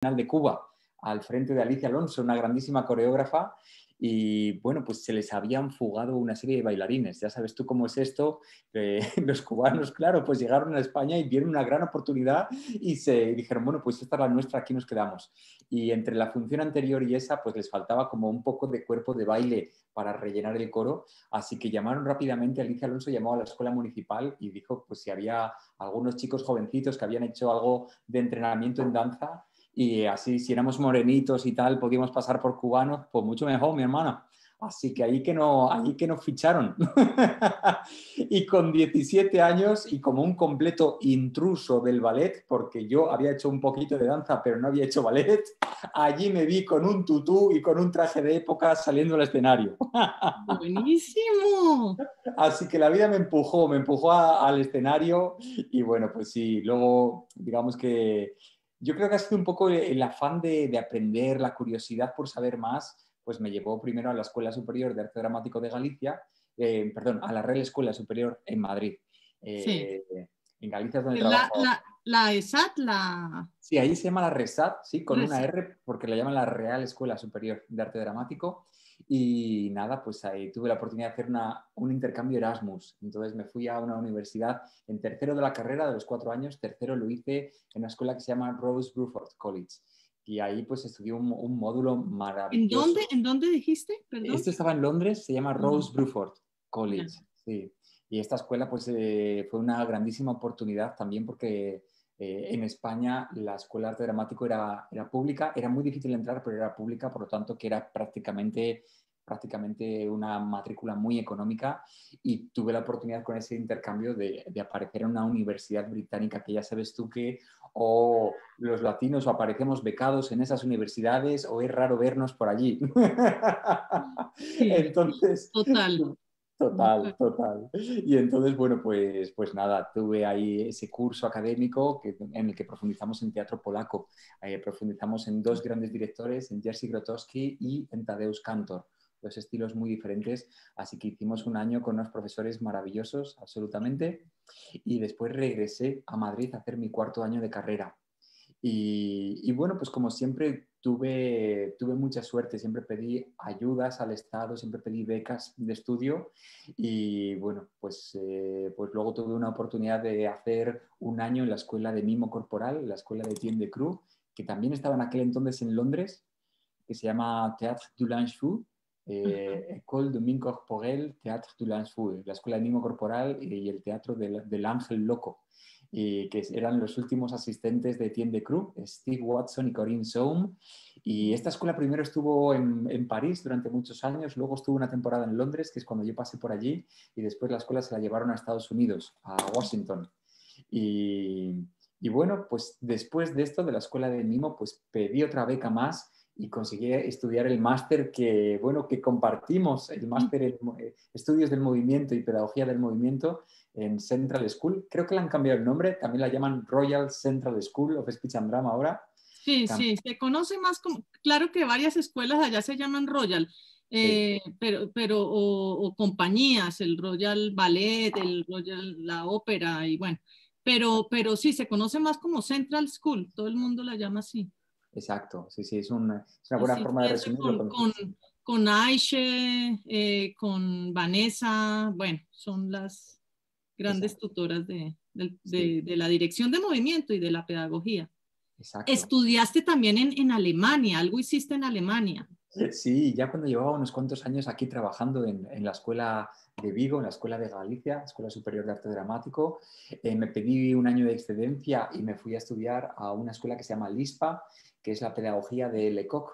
de Cuba, al frente de Alicia Alonso, una grandísima coreógrafa, y bueno, pues se les habían fugado una serie de bailarines. Ya sabes tú cómo es esto. Los cubanos, claro, pues llegaron a España y vieron una gran oportunidad y se dijeron, bueno, pues esta es la nuestra, aquí nos quedamos. Y entre la función anterior y esa, pues les faltaba como un poco de cuerpo de baile para rellenar el coro, así que llamaron rápidamente, Alicia Alonso llamó a la escuela municipal y dijo pues si había algunos chicos jovencitos que habían hecho algo de entrenamiento en danza, y así si éramos morenitos y tal, podíamos pasar por cubanos, pues mucho mejor, mi hermana. Así que ahí que nos ficharon. Y con 17 años y como un completo intruso del ballet, porque yo había hecho un poquito de danza, pero no había hecho ballet, allí me vi con un tutú y con un traje de época saliendo al escenario. Buenísimo. Así que la vida me empujó al escenario y bueno, pues sí, luego digamos que yo creo que ha sido un poco el afán de aprender, la curiosidad por saber más, pues me llevó primero a la Escuela Superior de Arte Dramático de Galicia, perdón, a la Real Escuela Superior en Madrid. Sí. Eh, en Galicia es donde La, trabajo. la, la ESAT, la Sí, ahí se llama la RESAT, sí, con una RESAT. R, porque la llaman la Real Escuela Superior de Arte Dramático. Y nada, pues ahí tuve la oportunidad de hacer un intercambio Erasmus. Entonces me fui a una universidad en tercero de la carrera, de los 4 años. Tercero lo hice en una escuela que se llama Rose Bruford College. Y ahí pues estudié un módulo ¿En dónde? maravilloso. ¿En dónde dijiste? Perdón. Esto estaba en Londres, se llama No, Rose Bruford ya. College, sí. Y esta escuela pues fue una grandísima oportunidad también porque en España la escuela de arte dramático era pública, era muy difícil entrar, pero era pública, por lo tanto que era prácticamente una matrícula muy económica, y tuve la oportunidad con ese intercambio de aparecer en una universidad británica que ya sabes tú que o los latinos o aparecemos becados en esas universidades o es raro vernos por allí. Sí, Entonces, total. De total, acuerdo. total. Y entonces, bueno, pues nada, tuve ahí ese curso académico en el que profundizamos en teatro polaco. Profundizamos en dos grandes directores, en Jerzy Grotowski y en Tadeusz Kantor. Dos estilos muy diferentes, así que hicimos un año con unos profesores maravillosos, absolutamente, y después regresé a Madrid a hacer mi cuarto año de carrera. Y bueno, pues como siempre tuve mucha suerte, siempre pedí ayudas al Estado, siempre pedí becas de estudio y bueno, pues luego tuve una oportunidad de hacer un año en la escuela de mimo corporal, la escuela de Etienne de Cruz, que también estaba en aquel entonces en Londres, que se llama Théâtre du Linge Fou, École de Mime Corporel, Théâtre du Linge Fou, la escuela de mimo corporal y el teatro del ángel loco, y que eran los últimos asistentes de Etienne de Cruz, Steve Watson y Corinne Somme. Y esta escuela primero estuvo en París durante muchos años, luego estuvo una temporada en Londres, que es cuando yo pasé por allí, y después la escuela se la llevaron a Estados Unidos, a Washington. Y, y bueno, pues después de esto, de la escuela de mimo, pues pedí otra beca más y conseguí estudiar el máster bueno, que compartimos, el máster en Estudios del Movimiento y Pedagogía del Movimiento en Central School. Creo que le han cambiado el nombre, también la llaman Royal Central School of Speech and Drama ahora. Sí, sí, se conoce más como, claro que varias escuelas allá se llaman Royal, Sí, o compañías, el Royal Ballet, el Royal, la ópera, y bueno, pero sí, se conoce más como Central School, todo el mundo la llama así. exacto. Sí, sí, es una buena Así forma de siempre resumirlo. con Aishe, con Vanessa, bueno, son las grandes Exacto, tutoras sí, de la dirección de movimiento y de la pedagogía. exacto. Estudiaste también en Alemania, algo hiciste en Alemania. Sí, ya cuando llevaba unos cuantos años aquí trabajando en la escuela de Vigo, en la escuela de Galicia, Escuela Superior de Arte Dramático, me pedí un año de excedencia y me fui a estudiar a una escuela que se llama LISPA, que es la pedagogía de Lecoq.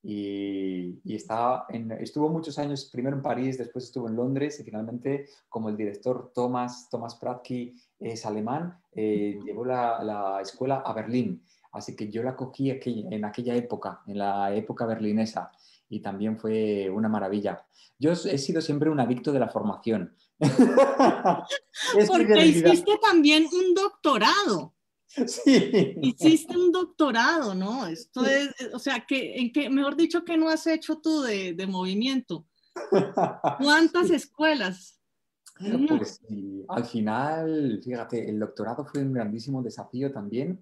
Y estuvo muchos años, primero en París, después estuvo en Londres y finalmente, como el director Thomas Pratky es alemán, llevó la escuela a Berlín. Así que yo la cogí en aquella época, en la época berlinesa, y también fue una maravilla. Yo he sido siempre un adicto de la formación. Es que de Porque realidad, hiciste también un doctorado. sí. Hiciste un doctorado, ¿no? Esto es, o sea, mejor dicho, ¿qué no has hecho tú de movimiento? ¿Cuántas escuelas? No. Pues sí, al final, fíjate, el doctorado fue un grandísimo desafío también.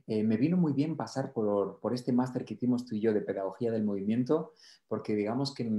me vino muy bien pasar por este máster que hicimos tú y yo de Pedagogía del Movimiento, porque digamos que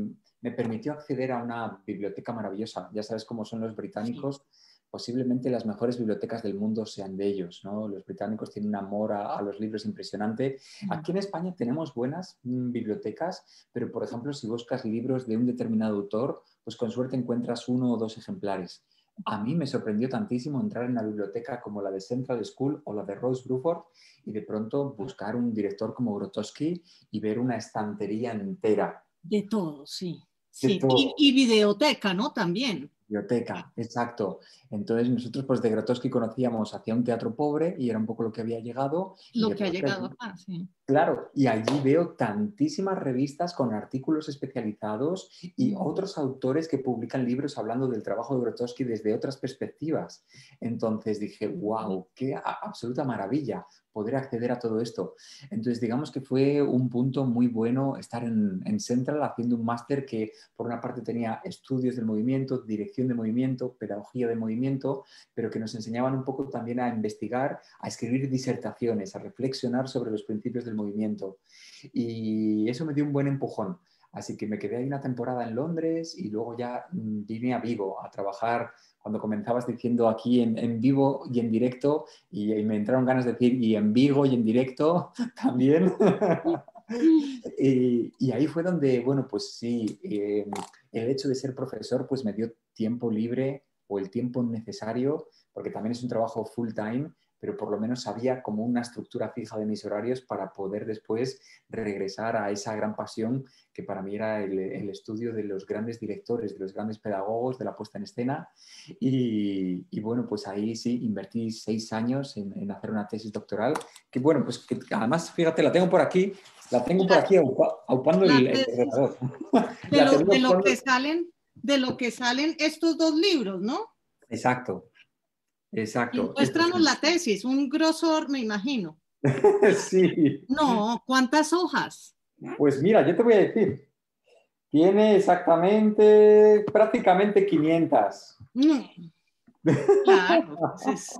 me permitió acceder a una biblioteca maravillosa. Ya sabes cómo son los Sí. británicos, posiblemente las mejores bibliotecas del mundo sean de ellos, ¿no? Los británicos tienen un amor a los libros impresionante. Mm. Aquí en España tenemos buenas bibliotecas, pero por ejemplo, si buscas libros de un determinado autor, pues con suerte encuentras uno o dos ejemplares. A mí me sorprendió tantísimo entrar en una biblioteca como la de Central School o la de Rose Bruford y de pronto buscar un director como Grotowski y ver una estantería entera De todo, sí. de Sí. todo. Y videoteca, ¿no? También. Biblioteca, exacto. Entonces nosotros pues de Grotowski conocíamos hacia un teatro pobre y era un poco lo que había llegado y Lo de que ha pronto llegado acá, sí. claro, y allí veo tantísimas revistas con artículos especializados y Mm. otros autores que publican libros hablando del trabajo de Grotowski desde otras perspectivas. Entonces dije, wow, qué absoluta maravilla poder acceder a todo esto. Entonces digamos que fue un punto muy bueno estar en Central haciendo un máster que por una parte tenía estudios del movimiento, dirección de movimiento, pedagogía de movimiento, pero que nos enseñaban un poco también a investigar, a escribir disertaciones, a reflexionar sobre los principios del movimiento. Y eso me dio un buen empujón. Así que me quedé ahí una temporada en Londres y luego ya vine a Vigo a trabajar cuando comenzabas diciendo aquí en vivo y en directo y me entraron ganas de decir y en Vigo y en directo también. Y ahí fue donde, bueno, pues sí, el hecho de ser profesor pues me dio tiempo libre o el tiempo necesario, porque también es un trabajo full time, pero por lo menos sabía como una estructura fija de mis horarios para poder después regresar a esa gran pasión que para mí era el estudio de los grandes directores, de los grandes pedagogos, de la puesta en escena. Y bueno, pues ahí sí, invertí 6 años en hacer una tesis doctoral, que bueno, pues que además, fíjate, la tengo por aquí aupando La el tesis ordenador. La tengo aupando. de lo que salen estos dos libros, ¿no? Exacto, Y exacto. Estos muéstranos son. la tesis, un grosor, me imagino. Sí. No, ¿cuántas hojas? Pues mira, yo te voy a decir, tiene exactamente, prácticamente 500. Mm, claro, pues es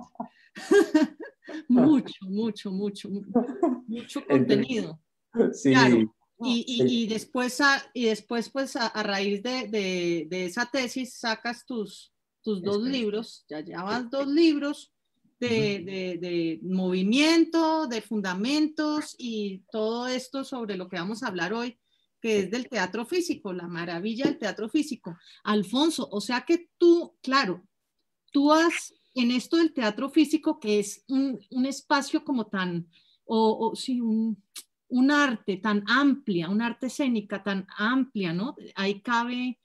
mucho, mucho, mucho, mucho Entre- contenido. Claro. sí, Y después, pues a raíz de esa tesis sacas tus dos eso es. libros, ya Sí. llevas dos libros Ujú. de movimiento, de fundamentos y todo esto sobre lo que vamos a hablar hoy, que es Sí. del teatro físico, la maravilla del teatro físico. Alfonso, o sea que tú, claro, tú has, en esto del teatro físico, que es un espacio como tan, o sí, un arte tan amplia, un arte escénica tan amplia, ¿no? Ahí cabe,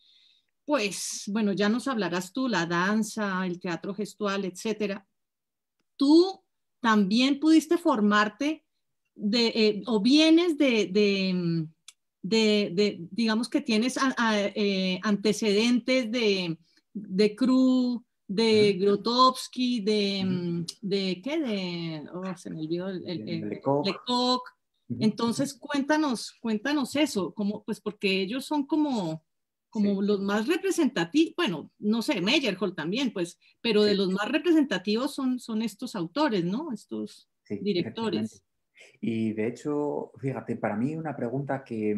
pues, bueno, ya nos hablarás tú, la danza, el teatro gestual, etcétera. Tú también pudiste formarte o vienes digamos que tienes antecedentes de Kru, de Ujú. Grotowski, Ujú. ¿qué? Oh, se me olvidó De Lecoq. Lecoq. Ujú. Ujú. Entonces, cuéntanos eso, como, pues porque ellos son como Sí, los más representativos, bueno, no sé, Meyerhold también, pues, pero de sí, los más representativos son estos autores, ¿no? Estos sí, efectivamente. directores. Y de hecho, fíjate, para mí una pregunta que,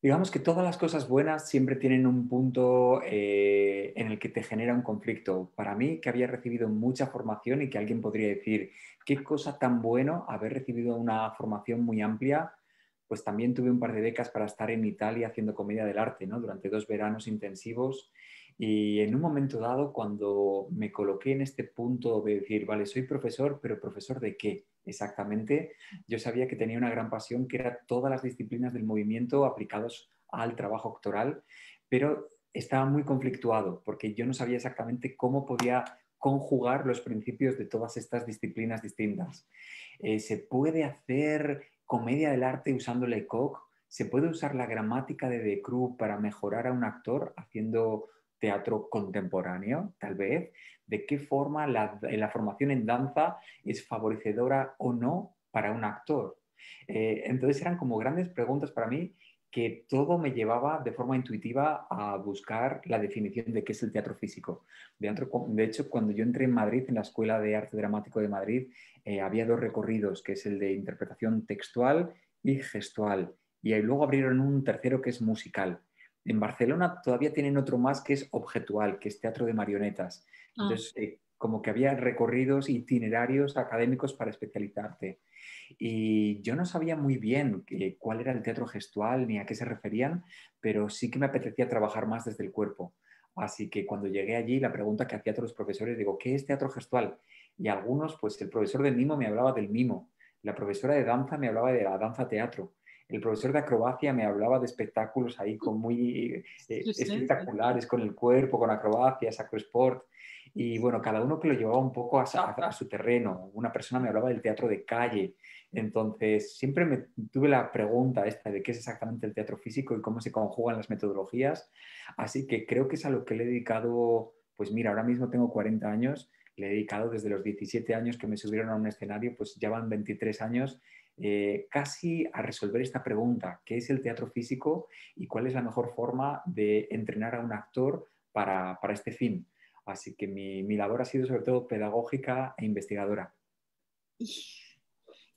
digamos que todas las cosas buenas siempre tienen un punto en el que te genera un conflicto. Para mí, que había recibido mucha formación y que alguien podría decir, qué cosa tan bueno haber recibido una formación muy amplia, pues también tuve un par de becas para estar en Italia haciendo comedia del arte, ¿no? Durante 2 veranos intensivos. Y en un momento dado, cuando me coloqué en este punto de decir, vale, soy profesor, pero ¿profesor de qué exactamente? Yo sabía que tenía una gran pasión, que era todas las disciplinas del movimiento aplicados al trabajo actoral, pero estaba muy conflictuado porque yo no sabía exactamente cómo podía conjugar los principios de todas estas disciplinas distintas. ¿Se puede hacer comedia del arte usando Lecoq? ¿Se puede usar la gramática de Decroux para mejorar a un actor haciendo teatro contemporáneo, tal vez? ¿De qué forma la formación en danza es favorecedora o no para un actor? Entonces eran como grandes preguntas para mí que todo me llevaba de forma intuitiva a buscar la definición de qué es el teatro físico. De hecho, cuando yo entré en Madrid, en la Escuela de Arte Dramático de Madrid, había dos recorridos, que es el de interpretación textual y gestual. Y ahí luego abrieron un tercero que es musical. En Barcelona todavía tienen otro más que es objetual, que es teatro de marionetas. Ah, Entonces, como que había recorridos itinerarios académicos para especializarte. Y yo no sabía muy bien cuál era el teatro gestual ni a qué se referían, pero sí que me apetecía trabajar más desde el cuerpo. Así que cuando llegué allí, la pregunta que hacía a todos los profesores, digo, ¿qué es teatro gestual? Y algunos, pues el profesor del mimo me hablaba del mimo, la profesora de danza me hablaba de la danza teatro, el profesor de acrobacia me hablaba de espectáculos ahí con muy sí, sí, sí. espectaculares, con el cuerpo, con acrobacias, acrosport. Y bueno, cada uno que lo llevaba un poco a su terreno. Una persona me hablaba del teatro de calle. Entonces, siempre me tuve la pregunta esta de qué es exactamente el teatro físico y cómo se conjugan las metodologías. Así que creo que es a lo que le he dedicado, pues mira, ahora mismo tengo 40 años, le he dedicado desde los 17 años que me subieron a un escenario, pues ya van 23 años casi a resolver esta pregunta, ¿qué es el teatro físico y cuál es la mejor forma de entrenar a un actor para este fin? Así que mi labor ha sido sobre todo pedagógica e investigadora.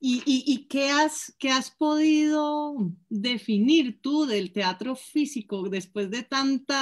¿Y qué has podido definir tú del teatro físico después de tanto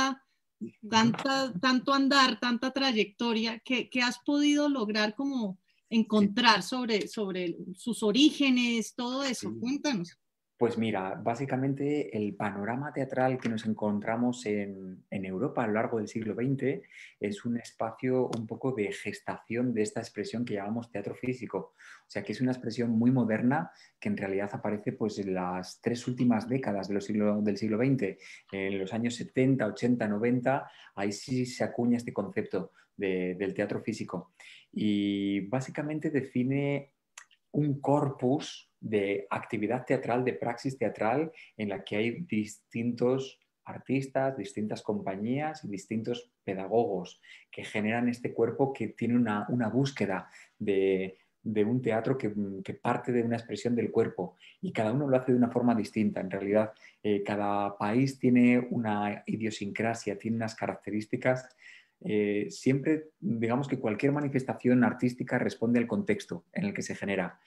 andar, tanta trayectoria? ¿Qué has podido lograr como Sí, encontrar sobre sus orígenes, todo eso? sí. Cuéntanos. Pues mira, básicamente el panorama teatral que nos encontramos en Europa a lo largo del siglo XX es un espacio un poco de gestación de esta expresión que llamamos teatro físico. O sea, que es una expresión muy moderna que en realidad aparece pues, en las tres últimas décadas del siglo XX. En los años 70, 80, 90, ahí sí se acuña este concepto del teatro físico. Y básicamente define un corpus de actividad teatral, de praxis teatral, en la que hay distintos artistas, distintas compañías y distintos pedagogos que generan este cuerpo que tiene una búsqueda de un teatro que parte de una expresión del cuerpo y cada uno lo hace de una forma distinta. En realidad, cada país tiene una idiosincrasia, tiene unas características. Siempre, digamos que cualquier manifestación artística responde al contexto en el que se genera.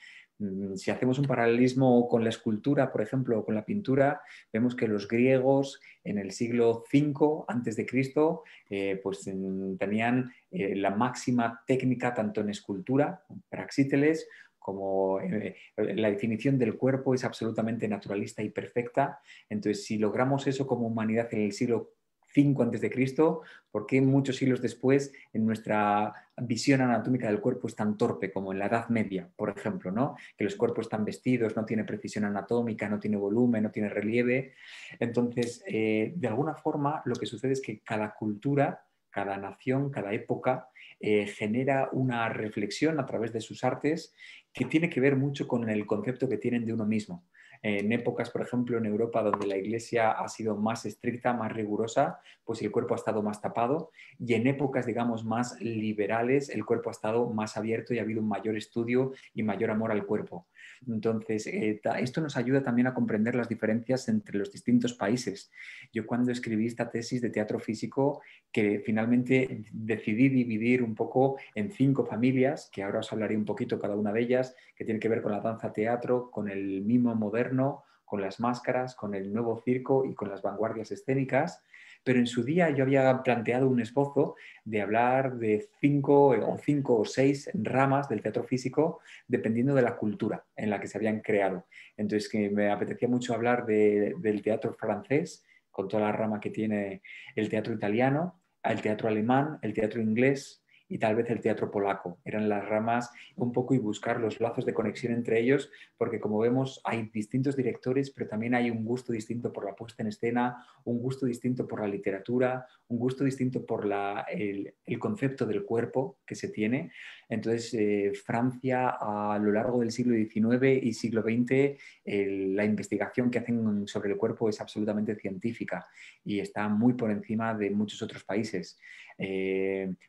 Si hacemos un paralelismo con la escultura, por ejemplo, o con la pintura, vemos que los griegos en el siglo V antes de Cristo pues, tenían la máxima técnica tanto en escultura, Praxíteles, como la definición del cuerpo es absolutamente naturalista y perfecta. Entonces, si logramos eso como humanidad en el siglo V antes de Cristo, ¿por qué muchos siglos después en nuestra visión anatómica del cuerpo es tan torpe como en la Edad Media, por ejemplo, ¿no? Que los cuerpos están vestidos, no tiene precisión anatómica, no tiene volumen, no tiene relieve? Entonces, de alguna forma, lo que sucede es que cada cultura, cada nación, cada época genera una reflexión a través de sus artes que tiene que ver mucho con el concepto que tienen de uno mismo. En épocas, por ejemplo, en Europa, donde la Iglesia ha sido más estricta, más rigurosa, pues el cuerpo ha estado más tapado, y en épocas, digamos, más liberales, el cuerpo ha estado más abierto y ha habido un mayor estudio y mayor amor al cuerpo. Entonces, esto nos ayuda también a comprender las diferencias entre los distintos países. Yo cuando escribí esta tesis de teatro físico, que finalmente decidí dividir un poco en 5 familias, que ahora os hablaré un poquito cada una de ellas, que tiene que ver con la danza teatro, con el mimo moderno, con las máscaras, con el nuevo circo y con las vanguardias escénicas. Pero en su día yo había planteado un esbozo de hablar de 5 o 6 ramas del teatro físico dependiendo de la cultura en la que se habían creado. Entonces que me apetecía mucho hablar del teatro francés, con toda la rama que tiene el teatro italiano, el teatro alemán, el teatro inglés y tal vez el teatro polaco. Eran las ramas un poco y buscar los lazos de conexión entre ellos, porque como vemos hay distintos directores, pero también hay un gusto distinto por la puesta en escena, un gusto distinto por la literatura, un gusto distinto por el concepto del cuerpo que se tiene. Entonces, Francia a lo largo del siglo XIX y siglo XX, la investigación que hacen sobre el cuerpo es absolutamente científica y está muy por encima de muchos otros países.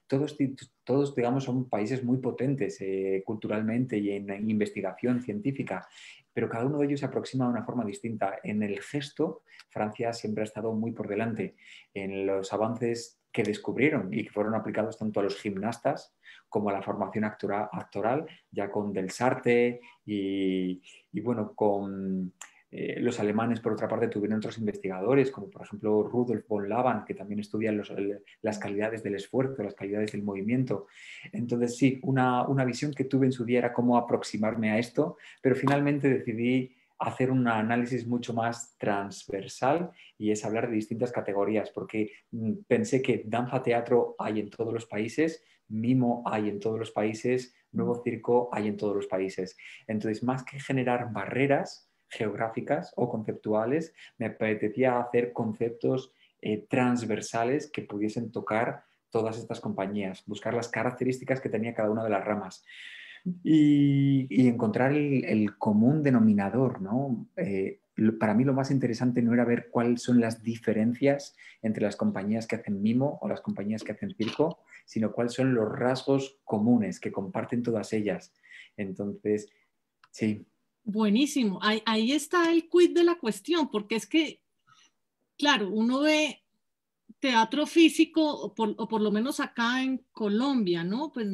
Todos, digamos, son países muy potentes culturalmente y en investigación científica. pero cada uno de ellos se aproxima de una forma distinta. En el gesto, Francia siempre ha estado muy por delante en los avances que descubrieron y que fueron aplicados tanto a los gimnastas como a la formación actoral, ya con Delsarte y bueno, con los alemanes, por otra parte, tuvieron otros investigadores, como por ejemplo Rudolf von Laban, que también estudian las calidades del esfuerzo, las calidades del movimiento. Entonces, sí, una visión que tuve en su día era cómo aproximarme a esto, pero finalmente decidí hacer un análisis mucho más transversal y es hablar de distintas categorías, porque pensé que danza teatro hay en todos los países, mimo hay en todos los países, nuevo circo hay en todos los países. Entonces, más que generar barreras geográficas o conceptuales, me apetecía hacer conceptos transversales que pudiesen tocar todas estas compañías, buscar las características que tenía cada una de las ramas y encontrar el común denominador, ¿no? Para mí lo más interesante no era ver cuáles son las diferencias entre las compañías que hacen mimo o las compañías que hacen circo, sino cuáles son los rasgos comunes que comparten todas ellas. Entonces, sí. Buenísimo. Ahí está el quid de la cuestión, porque es que, claro, uno ve teatro físico, o por lo menos acá en Colombia, ¿no? Pues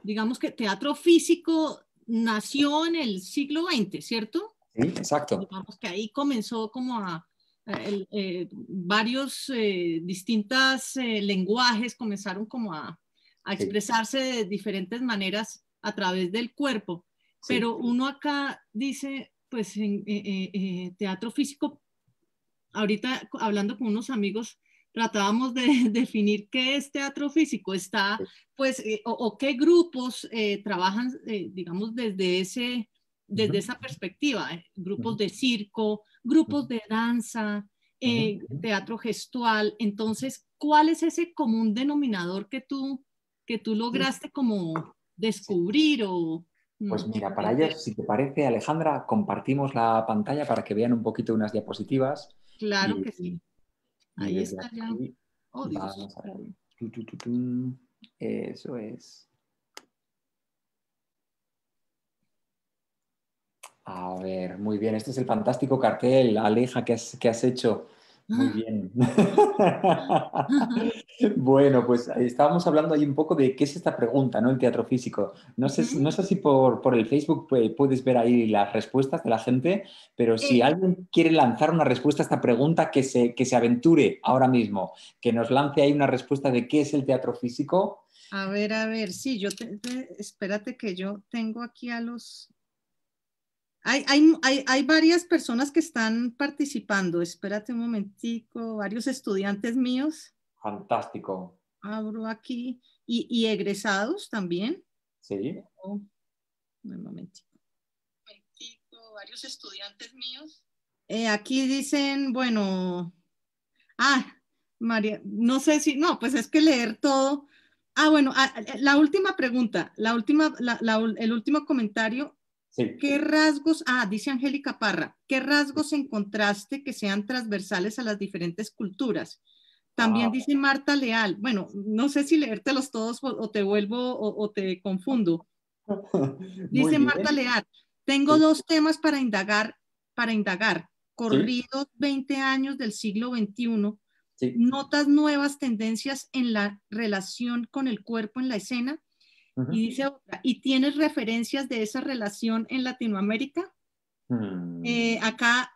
digamos que teatro físico nació en el siglo XX, ¿cierto? Sí, exacto. Digamos que ahí comenzó como varios distintos lenguajes comenzaron como a Sí, expresarse de diferentes maneras a través del cuerpo. sí. Pero uno acá dice, pues en teatro físico, ahorita hablando con unos amigos, tratábamos de definir qué es teatro físico. Está, pues, o qué grupos trabajan, digamos, desde esa perspectiva. Grupos de circo, grupos de danza, teatro gestual. Entonces, ¿cuál es ese común denominador que tú lograste como descubrir o... Pues mira, para ello, si te parece, Alejandra, compartimos la pantalla para que vean un poquito unas diapositivas Claro y, que sí. y Ahí desde está ya. aquí Oh, Dios. vamos a ver. Tu. Eso es. A ver, muy bien. Este es el fantástico cartel, Aleja, que has hecho. Muy bien. Bueno, pues estábamos hablando ahí un poco de qué es esta pregunta, ¿no? El teatro físico. No sé si por el Facebook puedes ver ahí las respuestas de la gente, pero si Eh, alguien quiere lanzar una respuesta a esta pregunta, que se aventure ahora mismo, que nos lance ahí una respuesta de qué es el teatro físico. a ver, sí, espérate que yo tengo aquí a los... hay varias personas que están participando. Espérate un momentico, varios estudiantes míos. Fantástico. Abro aquí. Y egresados también. Sí. Oh, un momentico. Varios estudiantes míos. Aquí dicen, bueno, María, no sé si, no, pues es que leer todo. Bueno, la última pregunta, el último comentario. Sí. ¿Qué rasgos, dice Angélica Parra, qué rasgos encontraste que sean transversales a las diferentes culturas? También Ah, dice Marta Leal, bueno, no sé si leértelos todos o te vuelvo o te confundo. muy Dice Marta bien. Leal, tengo Sí, dos temas para indagar, sí, corridos 20 años del siglo XXI, sí. notas nuevas tendencias en la relación con el cuerpo en la escena. Ujú. Y dice otra, ¿y tienes referencias de esa relación en Latinoamérica? Mm, Acá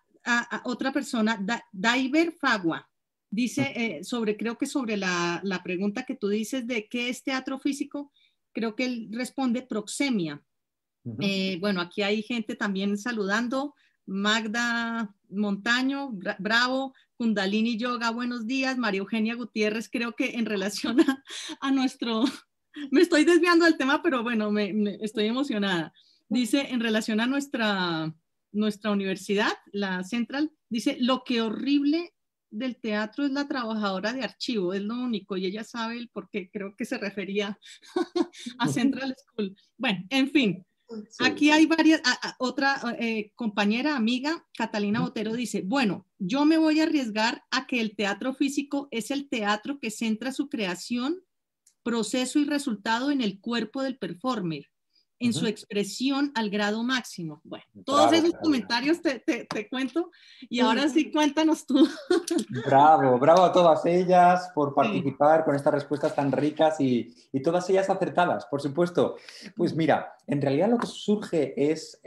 otra persona, Daiver Fagua, dice creo que sobre la pregunta que tú dices de qué es teatro físico, creo que él responde proxemia. ujú. Bueno, aquí hay gente también saludando. Magda Montaño, bravo. Kundalini Yoga, buenos días. María Eugenia Gutiérrez, creo que en relación a nuestro, me estoy desviando del tema, pero bueno, estoy emocionada. Dice, en relación a nuestra universidad, la Central, dice, lo que horrible del teatro es la trabajadora de archivo, es lo único, y ella sabe el por qué, creo que se refería a Central School. Bueno, en fin, Sí. aquí hay varias, otra compañera, amiga, Catalina Botero, dice, bueno, yo me voy a arriesgar a que el teatro físico es el teatro que centra su creación, proceso y resultado en el cuerpo del performer. en su expresión al grado máximo. Bueno, todos Bravo, esos bravo. comentarios te cuento y ahora sí cuéntanos tú. Bravo, bravo a todas ellas por Sí. participar con estas respuestas tan ricas y todas ellas acertadas, por supuesto. Pues mira, en realidad lo que surge es,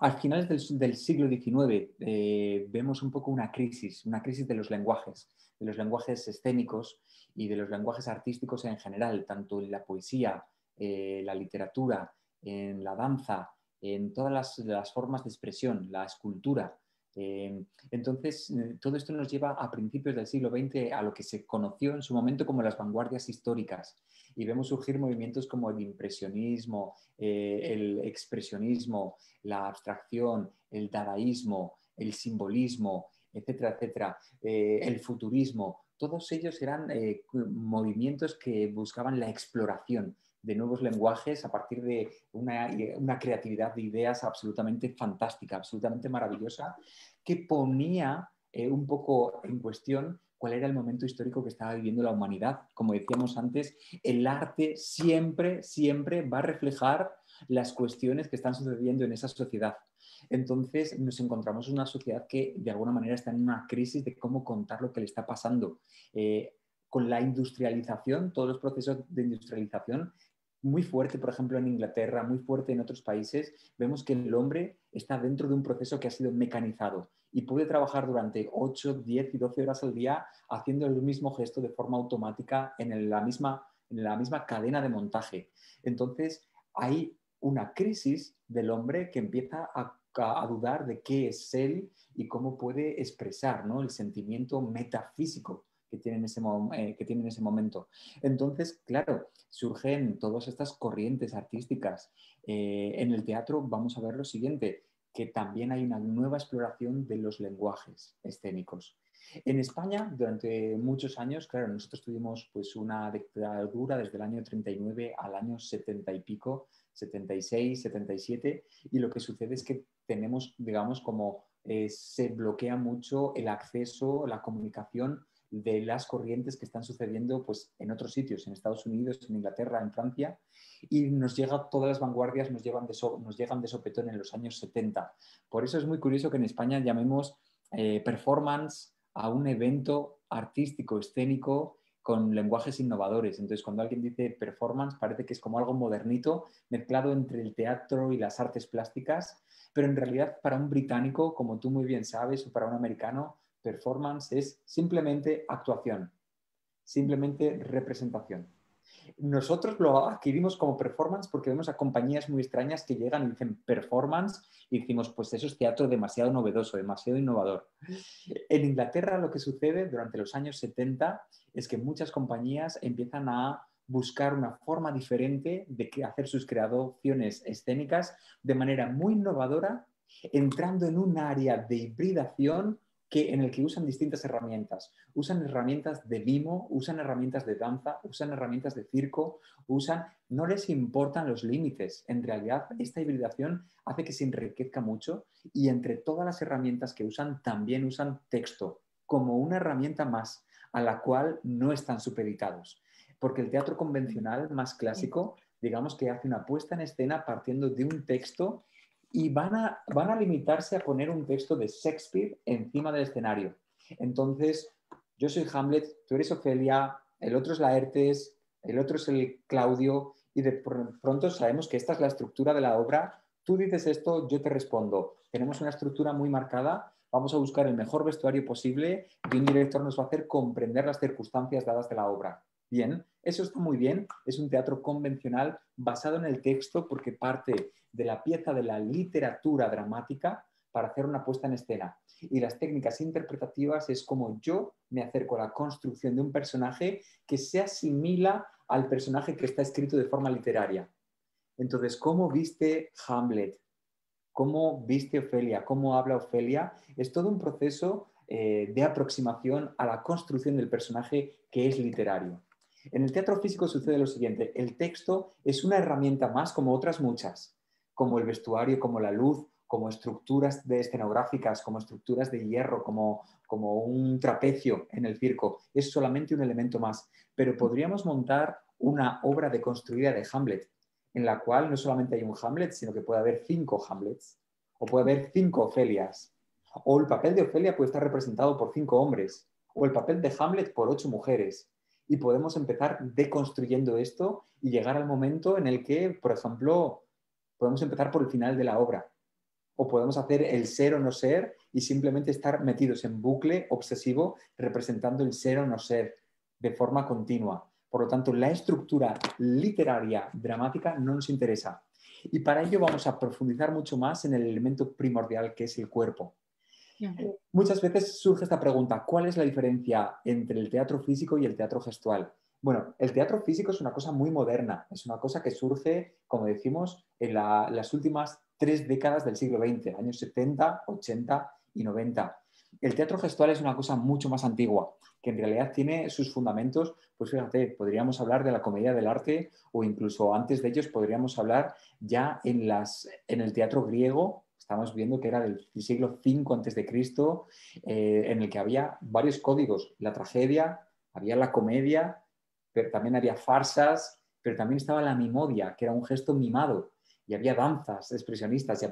a finales del siglo XIX, vemos un poco una crisis de los lenguajes escénicos y de los lenguajes artísticos en general, tanto en la poesía, la literatura, en la danza, en todas las formas de expresión, la escultura. Entonces, todo esto nos lleva a principios del siglo XX a lo que se conoció en su momento como las vanguardias históricas. Y vemos surgir movimientos como el impresionismo, el expresionismo, la abstracción, el dadaísmo, el simbolismo, etcétera, etcétera, el futurismo. Todos ellos eran movimientos que buscaban la exploración de nuevos lenguajes a partir de una creatividad de ideas absolutamente fantástica, absolutamente maravillosa, que ponía un poco en cuestión cuál era el momento histórico que estaba viviendo la humanidad. Como decíamos antes, el arte siempre, siempre va a reflejar las cuestiones que están sucediendo en esa sociedad. Entonces nos encontramos en una sociedad que de alguna manera está en una crisis de cómo contar lo que le está pasando. Con la industrialización, todos los procesos de industrialización, muy fuerte, por ejemplo, en Inglaterra, muy fuerte en otros países, vemos que el hombre está dentro de un proceso que ha sido mecanizado y puede trabajar durante 8, 10 y 12 horas al día haciendo el mismo gesto de forma automática en la misma cadena de montaje. Entonces, hay una crisis del hombre que empieza a dudar de qué es él y cómo puede expresar, ¿no?, el sentimiento metafísico que tiene en ese momento. Entonces, claro, surgen todas estas corrientes artísticas. En el teatro vamos a ver lo siguiente, que también hay una nueva exploración de los lenguajes escénicos. En España, durante muchos años, claro, nosotros tuvimos pues, una dictadura desde el año 39 al año 70 y pico, 76, 77, y lo que sucede es que tenemos, digamos, como se bloquea mucho el acceso, la comunicación de las corrientes que están sucediendo pues, en otros sitios, en Estados Unidos, en Inglaterra, en Francia, y todas las vanguardias nos llegan de sopetón en los años 70. Por eso es muy curioso que en España llamemos performance a un evento artístico, escénico, con lenguajes innovadores. Entonces, cuando alguien dice performance, parece que es como algo modernito, mezclado entre el teatro y las artes plásticas, pero en realidad para un británico, como tú muy bien sabes, o para un americano, performance es simplemente actuación, simplemente representación. Nosotros lo adquirimos como performance porque vemos a compañías muy extrañas que llegan y dicen performance y decimos, pues eso es teatro demasiado novedoso, demasiado innovador. En Inglaterra lo que sucede durante los años 70 es que muchas compañías empiezan a buscar una forma diferente de hacer sus creaciones escénicas de manera muy innovadora, entrando en un área de hibridación en el que usan distintas herramientas. Usan herramientas de mimo, usan herramientas de danza, usan herramientas de circo, no les importan los límites. En realidad, esta hibridación hace que se enriquezca mucho y entre todas las herramientas que usan, también usan texto como una herramienta más a la cual no están supeditados. Porque el teatro convencional más clásico, digamos que hace una puesta en escena partiendo de un texto y van a limitarse a poner un texto de Shakespeare encima del escenario. Entonces, yo soy Hamlet, tú eres Ofelia, el otro es Laertes, el otro es el Claudio, y de pronto sabemos que esta es la estructura de la obra. Tú dices esto, yo te respondo. Tenemos una estructura muy marcada, vamos a buscar el mejor vestuario posible y un director nos va a hacer comprender las circunstancias dadas de la obra. Bien, eso está muy bien, es un teatro convencional basado en el texto porque parte de la pieza de la literatura dramática para hacer una puesta en escena. Y las técnicas interpretativas es como yo me acerco a la construcción de un personaje que se asimila al personaje que está escrito de forma literaria. Entonces, ¿cómo viste Hamlet? ¿Cómo viste Ofelia? ¿Cómo habla Ofelia? Es todo un proceso de aproximación a la construcción del personaje que es literario. En el teatro físico sucede lo siguiente, el texto es una herramienta más como otras muchas, como el vestuario, como la luz, como estructuras escenográficas, como estructuras de hierro, como un trapecio en el circo. Es solamente un elemento más, pero podríamos montar una obra deconstruida de Hamlet. en la cual no solamente hay un Hamlet, sino que puede haber 5 Hamlets, o puede haber 5 Ofelias, o el papel de Ofelia puede estar representado por 5 hombres, o el papel de Hamlet por 8 mujeres. Y podemos empezar deconstruyendo esto y llegar al momento en el que, por ejemplo, podemos empezar por el final de la obra. O podemos hacer el ser o no ser y simplemente estar metidos en bucle obsesivo representando el ser o no ser de forma continua. Por lo tanto, la estructura literaria dramática no nos interesa. Y para ello vamos a profundizar mucho más en el elemento primordial que es el cuerpo. Yeah. Muchas veces surge esta pregunta, ¿cuál es la diferencia entre el teatro físico y el teatro gestual? Bueno, el teatro físico es una cosa muy moderna, es una cosa que surge, como decimos, en las últimas 3 décadas del siglo XX, años 70, 80 y 90. El teatro gestual es una cosa mucho más antigua, que en realidad tiene sus fundamentos, pues fíjate, podríamos hablar de la comedia del arte o incluso antes de ellos podríamos hablar ya en el teatro griego. Estamos viendo que era del siglo V antes de Cristo, en el que había varios códigos. La tragedia, había la comedia, pero también había farsas, pero también estaba la mimodia, que era un gesto mimado. Y había danzas expresionistas,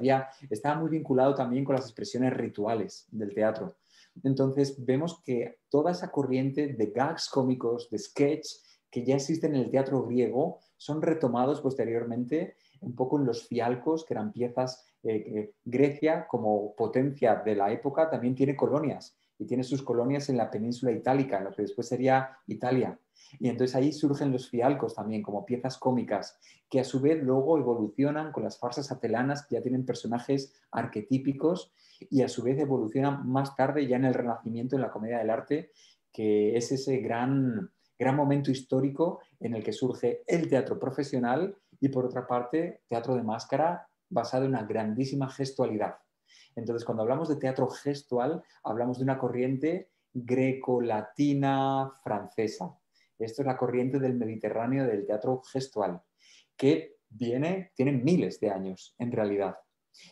estaba muy vinculado también con las expresiones rituales del teatro. Entonces vemos que toda esa corriente de gags cómicos, de sketch, que ya existen en el teatro griego, son retomados posteriormente un poco en los fialcos, que eran piezas. Grecia, como potencia de la época, también tiene colonias y tiene sus colonias en la península itálica, en lo que después sería Italia. Y entonces ahí surgen los fialcos también como piezas cómicas, que a su vez luego evolucionan con las farsas atelanas, que ya tienen personajes arquetípicos, y a su vez evolucionan más tarde ya en el Renacimiento, en la comedia del arte, que es ese gran momento histórico en el que surge el teatro profesional y, por otra parte, teatro de máscara basado en una grandísima gestualidad. Entonces, cuando hablamos de teatro gestual, hablamos de una corriente greco-latina francesa. Esto es la corriente del Mediterráneo del teatro gestual, que tiene miles de años en realidad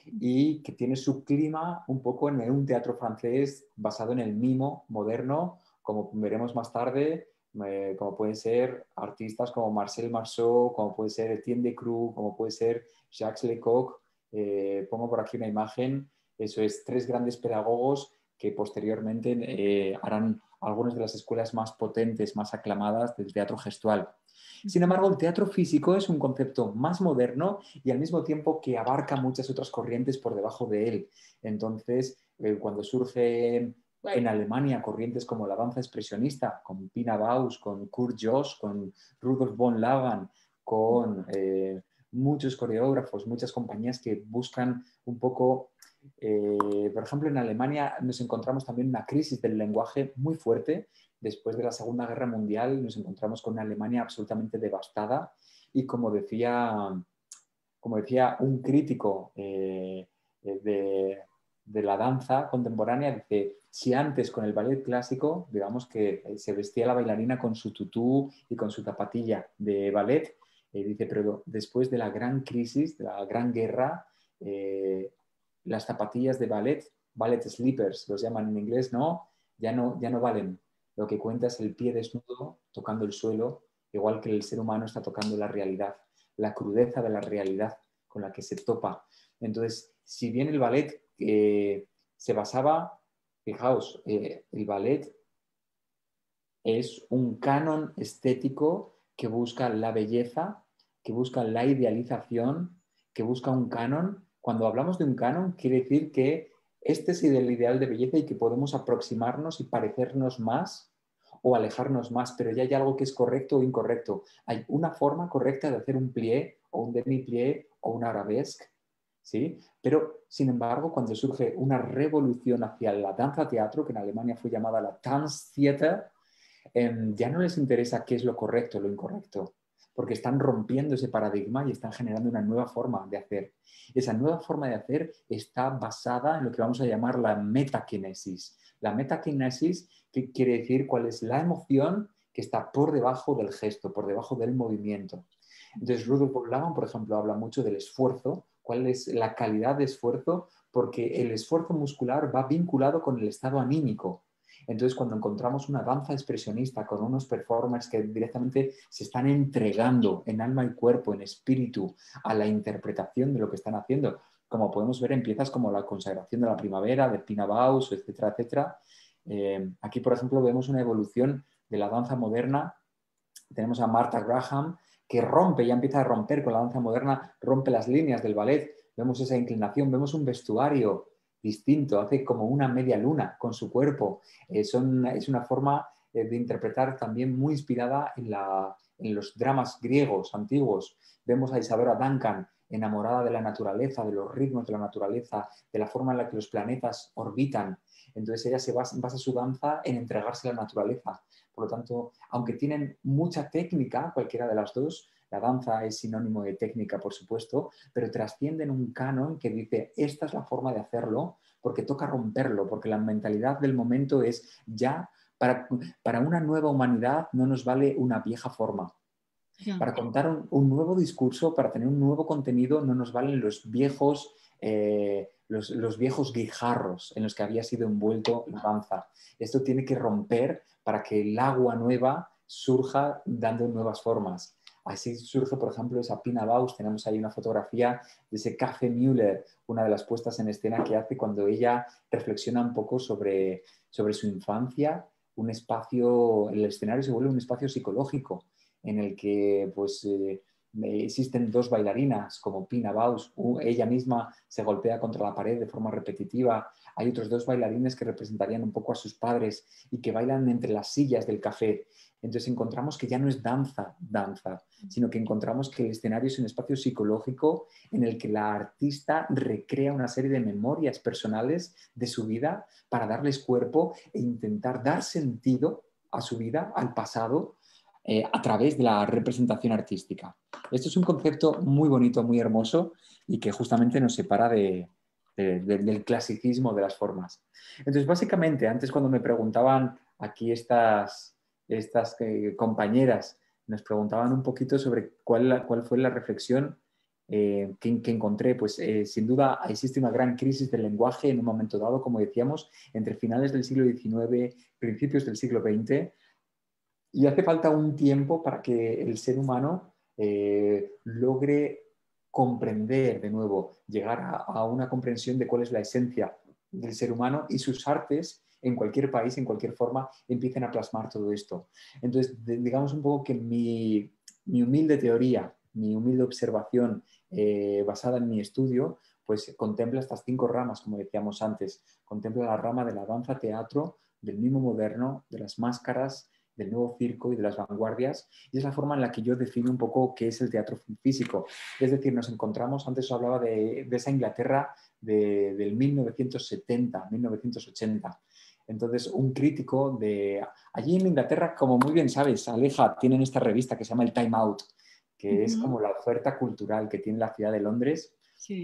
y que tiene su clima un poco en un teatro francés basado en el mimo moderno, como veremos más tarde, como pueden ser artistas como Marcel Marceau, como puede ser Etienne Decroux, como puede ser Jacques Lecoq. Pongo por aquí una imagen, eso es 3 grandes pedagogos que posteriormente harán algunas de las escuelas más potentes, más aclamadas del teatro gestual. Sin embargo, el teatro físico es un concepto más moderno y al mismo tiempo que abarca muchas otras corrientes por debajo de él. Entonces, cuando surge en Alemania corrientes como la danza expresionista, con Pina Bausch, con Kurt Joss, con Rudolf von Laban, con muchos coreógrafos, muchas compañías que buscan un poco, por ejemplo, en Alemania nos encontramos también una crisis del lenguaje muy fuerte. Después de la Segunda Guerra Mundial nos encontramos con una Alemania absolutamente devastada y como decía un crítico de la danza contemporánea, dice, si antes con el ballet clásico, digamos que se vestía la bailarina con su tutú y con su zapatilla de ballet, dice, pero después de la gran crisis, de la gran guerra, las zapatillas de ballet slippers, los llaman en inglés, ¿no? Ya no valen. Lo que cuenta es el pie desnudo tocando el suelo, igual que el ser humano está tocando la realidad, la crudeza de la realidad con la que se topa. Entonces, si bien el ballet se basaba, fijaos, el ballet es un canon estético que busca la belleza, que busca la idealización, que busca un canon. Cuando hablamos de un canon, quiere decir que este es el ideal de belleza y que podemos aproximarnos y parecernos más o alejarnos más, pero ya hay algo que es correcto o incorrecto. Hay una forma correcta de hacer un plié o un demi-plié o un arabesque, ¿sí? Pero, sin embargo, cuando surge una revolución hacia la danza-teatro, que en Alemania fue llamada la Tanztheater, ya no les interesa qué es lo correcto o lo incorrecto, porque están rompiendo ese paradigma y están generando una nueva forma de hacer. Esa nueva forma de hacer está basada en lo que vamos a llamar la metaquinesis. La metaquinesis, que quiere decir cuál es la emoción que está por debajo del gesto, por debajo del movimiento. Entonces, Rudolf von Laban, por ejemplo, habla mucho del esfuerzo, cuál es la calidad de esfuerzo, porque el esfuerzo muscular va vinculado con el estado anímico. Entonces, cuando encontramos una danza expresionista con unos performers que directamente se están entregando en alma y cuerpo, en espíritu, a la interpretación de lo que están haciendo, como podemos ver en piezas como La consagración de la primavera, de Pina Bausch, etcétera, etcétera. Aquí, por ejemplo, vemos una evolución de la danza moderna. Tenemos a Martha Graham, que rompe, ya empieza a romper con la danza moderna, rompe las líneas del ballet, vemos esa inclinación, vemos un vestuario distinto, hace como una media luna con su cuerpo. Es una forma de interpretar también muy inspirada en los dramas griegos antiguos. Vemos a Isadora Duncan enamorada de la naturaleza, de los ritmos de la naturaleza, de la forma en la que los planetas orbitan. Entonces ella basa su danza en entregarse a la naturaleza. Por lo tanto, aunque tienen mucha técnica, cualquiera de las dos, la danza es sinónimo de técnica, por supuesto, pero trascienden un canon que dice, esta es la forma de hacerlo, porque toca romperlo, porque la mentalidad del momento es ya, para una nueva humanidad no nos vale una vieja forma. Ya. Para contar un nuevo discurso, para tener un nuevo contenido, no nos valen los viejos guijarros en los que había sido envuelto la danza. Esto tiene que romper para que el agua nueva surja dando nuevas formas. Así surge, por ejemplo, esa Pina Bausch. Tenemos ahí una fotografía de ese Café Müller, una de las puestas en escena que hace cuando ella reflexiona un poco sobre su infancia. Un espacio, el escenario se vuelve un espacio psicológico en el que pues, existen dos bailarinas como Pina Bausch, ella misma se golpea contra la pared de forma repetitiva, hay otros dos bailarines que representarían un poco a sus padres y que bailan entre las sillas del café. Entonces encontramos que ya no es danza, sino que encontramos que el escenario es un espacio psicológico en el que la artista recrea una serie de memorias personales de su vida para darles cuerpo e intentar dar sentido a su vida, al pasado, a través de la representación artística. Esto es un concepto muy bonito, muy hermoso y que justamente nos separa del clasicismo de las formas. Entonces, básicamente, antes cuando me preguntaban aquí estas compañeras, nos preguntaban un poquito sobre cuál fue la reflexión que encontré. Pues sin duda existe una gran crisis del lenguaje en un momento dado, como decíamos, entre finales del siglo XIX, principios del siglo XX, y hace falta un tiempo para que el ser humano logre comprender de nuevo, llegar a una comprensión de cuál es la esencia del ser humano, y sus artes en cualquier país, en cualquier forma, empiecen a plasmar todo esto. Entonces, digamos un poco que mi humilde teoría, mi humilde observación basada en mi estudio, pues contempla estas 5 ramas, como decíamos antes. Contempla la rama de la danza-teatro, del mimo moderno, de las máscaras, del nuevo circo y de las vanguardias, y es la forma en la que yo defino un poco qué es el teatro físico. Es decir, nos encontramos, antes os hablaba de esa Inglaterra del 1970, 1980. Entonces, un crítico de... Allí en Inglaterra, como muy bien sabes, Aleja, tienen esta revista que se llama el Time Out, que es como la oferta cultural que tiene la ciudad de Londres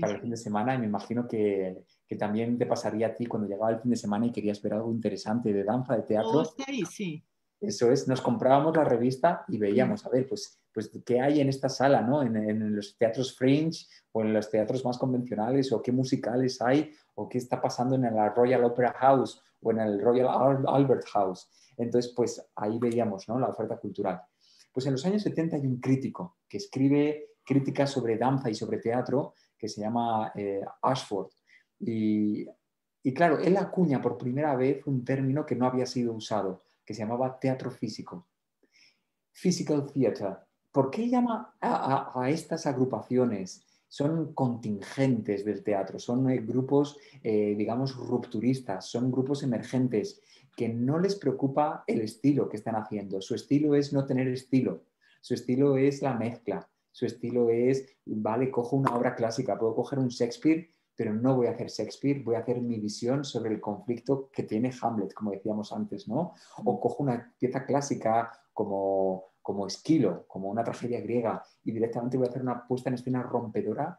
para el fin de semana, y me imagino que también te pasaría a ti cuando llegaba el fin de semana y querías ver algo interesante de danza, de Todo teatro. está ahí, sí. Eso es, nos comprábamos la revista y veíamos, a ver, pues qué hay en esta sala, ¿no? En los teatros fringe o en los teatros más convencionales, o qué musicales hay, o qué está pasando en la Royal Opera House o en el Royal Albert House. Entonces, pues ahí veíamos, ¿no?, la oferta cultural. Pues en los años 70 hay un crítico que escribe críticas sobre danza y sobre teatro que se llama Ashford. Y claro, él acuña por primera vez un término que no había sido usado, que se llamaba teatro físico, physical theater. ¿Por qué llama a estas agrupaciones? Son contingentes del teatro, son grupos, digamos, rupturistas, son grupos emergentes que no les preocupa el estilo que están haciendo. Su estilo es no tener estilo, su estilo es la mezcla, su estilo es, vale, cojo una obra clásica, puedo coger un Shakespeare, pero no voy a hacer Shakespeare, voy a hacer mi visión sobre el conflicto que tiene Hamlet, como decíamos antes, ¿no? O cojo una pieza clásica como Esquilo, como una tragedia griega, y directamente voy a hacer una puesta en escena rompedora,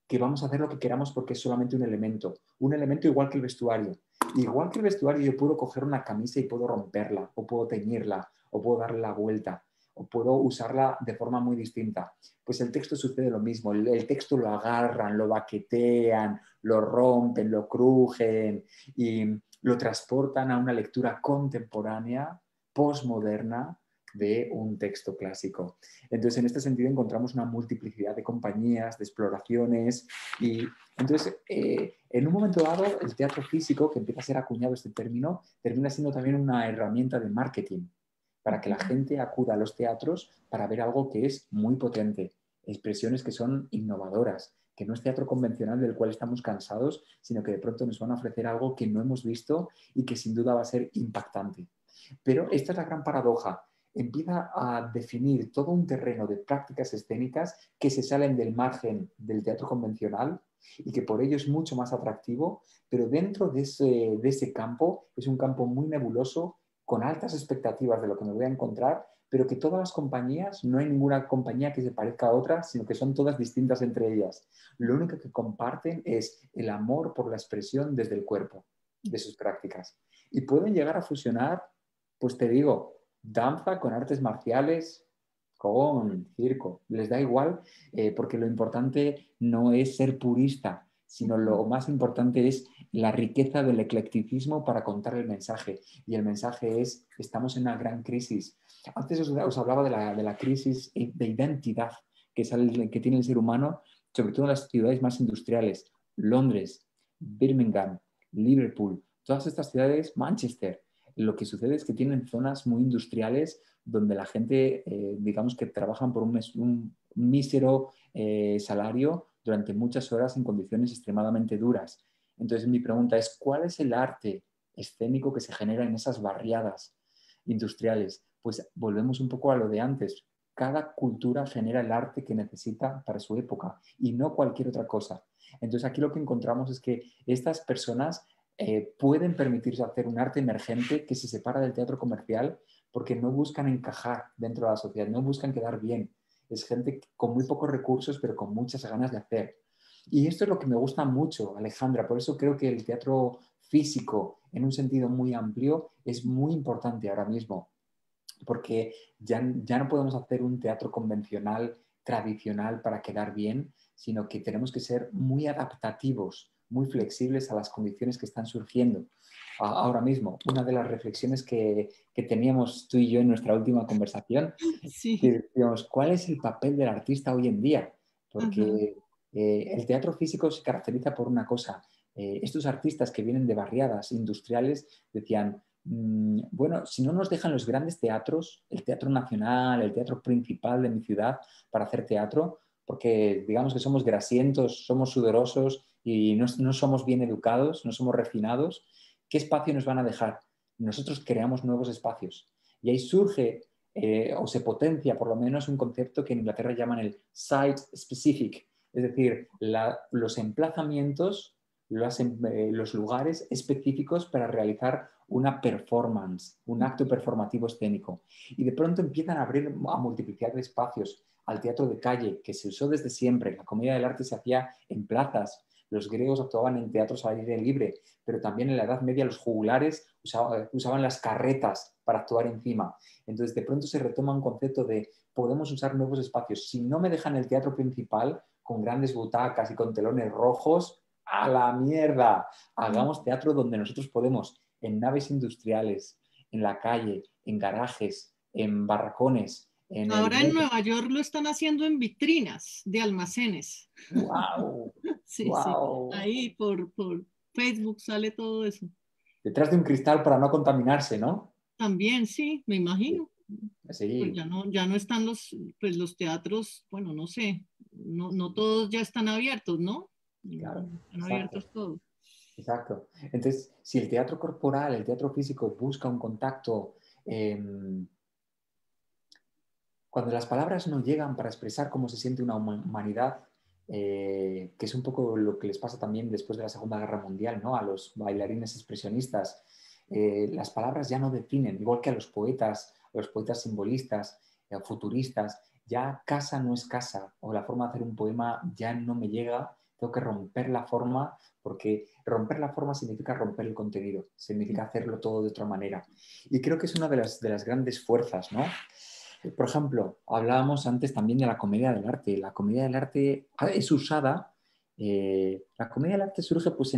que vamos a hacer lo que queramos porque es solamente un elemento igual que el vestuario. Igual que el vestuario, yo puedo coger una camisa y puedo romperla, o puedo teñirla, o puedo darle la vuelta, o puedo usarla de forma muy distinta. Pues el texto sucede lo mismo, el texto lo agarran, lo baquetean, lo rompen, lo crujen, y lo transportan a una lectura contemporánea, postmoderna, de un texto clásico. Entonces, en este sentido encontramos una multiplicidad de compañías, de exploraciones y entonces, en un momento dado, el teatro físico, que empieza a ser acuñado este término, termina siendo también una herramienta de marketing para que la gente acuda a los teatros para ver algo que es muy potente, expresiones que son innovadoras, que no es teatro convencional del cual estamos cansados, sino que de pronto nos van a ofrecer algo que no hemos visto y que sin duda va a ser impactante. Pero esta es la gran paradoja. Empieza a definir todo un terreno de prácticas escénicas que se salen del margen del teatro convencional y que por ello es mucho más atractivo, pero dentro de ese campo es un campo muy nebuloso, con altas expectativas de lo que me voy a encontrar, pero que todas las compañías, no hay ninguna compañía que se parezca a otra, sino que son todas distintas entre ellas. Lo único que comparten es el amor por la expresión desde el cuerpo de sus prácticas. Y pueden llegar a fusionar, pues te digo, danza con artes marciales, con circo. Les da igual porque lo importante no es ser purista, sino lo más importante es la riqueza del eclecticismo para contar el mensaje. Y el mensaje es, estamos en una gran crisis. Antes os hablaba de la crisis de identidad que tiene el ser humano, sobre todo en las ciudades más industriales. Londres, Birmingham, Liverpool, todas estas ciudades, Manchester. Lo que sucede es que tienen zonas muy industriales donde la gente, digamos que trabajan por un mísero salario durante muchas horas en condiciones extremadamente duras. Entonces mi pregunta es, ¿cuál es el arte escénico que se genera en esas barriadas industriales? Pues volvemos un poco a lo de antes. Cada cultura genera el arte que necesita para su época y no cualquier otra cosa. Entonces aquí lo que encontramos es que estas personas pueden permitirse hacer un arte emergente que se separa del teatro comercial porque no buscan encajar dentro de la sociedad, no buscan quedar bien. Es gente con muy pocos recursos, pero con muchas ganas de hacer. Y esto es lo que me gusta mucho, Alejandra. Por eso creo que el teatro físico, en un sentido muy amplio, es muy importante ahora mismo. Porque ya no podemos hacer un teatro convencional, tradicional, para quedar bien, sino que tenemos que ser muy adaptativos, muy flexibles a las condiciones que están surgiendo. Ahora mismo, una de las reflexiones que teníamos tú y yo en nuestra última conversación, que Sí. decíamos, ¿cuál es el papel del artista hoy en día? Ajá. Porque el teatro físico se caracteriza por una cosa. Estos artistas que vienen de barriadas industriales decían, bueno, si no nos dejan los grandes teatros, el Teatro Nacional, el teatro principal de mi ciudad para hacer teatro, porque digamos que somos grasientos, somos sudorosos y no somos bien educados, no somos refinados, ¿qué espacio nos van a dejar? Nosotros creamos nuevos espacios. Y ahí surge o se potencia por lo menos un concepto que en Inglaterra llaman el site specific, es decir, los emplazamientos, los lugares específicos para realizar una performance, un acto performativo escénico. Y de pronto empiezan a abrir, a multiplicar de espacios al teatro de calle, que se usó desde siempre. La comedia del arte se hacía en plazas, los griegos actuaban en teatros al aire libre, pero también en la Edad Media los jugulares usaban las carretas para actuar encima. Entonces, de pronto se retoma un concepto de podemos usar nuevos espacios. Si no me dejan el teatro principal con grandes butacas y con telones rojos, ¡a la mierda! Hagamos teatro donde nosotros podemos, en naves industriales, en la calle, en garajes, en barracones, en el Ahora en metro. Nueva York lo están haciendo en vitrinas de almacenes. ¡Wow! Sí, sí. ¡Wow! Ahí por Facebook sale todo eso. Detrás de un cristal para no contaminarse, ¿no? También, sí, me imagino. Pues Sí, ya no están pues los teatros, bueno, no sé, no todos ya están abiertos, ¿no? claro, Están exacto. abiertos todos. Exacto. Entonces, si el teatro corporal, el teatro físico busca un contacto, cuando las palabras no llegan para expresar cómo se siente una humanidad, que es un poco lo que les pasa también después de la Segunda Guerra Mundial, ¿no? A los bailarines expresionistas, las palabras ya no definen, igual que a los poetas simbolistas, futuristas, ya casa no es casa, o la forma de hacer un poema ya no me llega, tengo que romper la forma, porque romper la forma significa romper el contenido, significa hacerlo todo de otra manera. Y creo que es una de las grandes fuerzas, ¿no? Por ejemplo, hablábamos antes también de la comedia del arte. La comedia del arte es usada, la comedia del arte surge pues,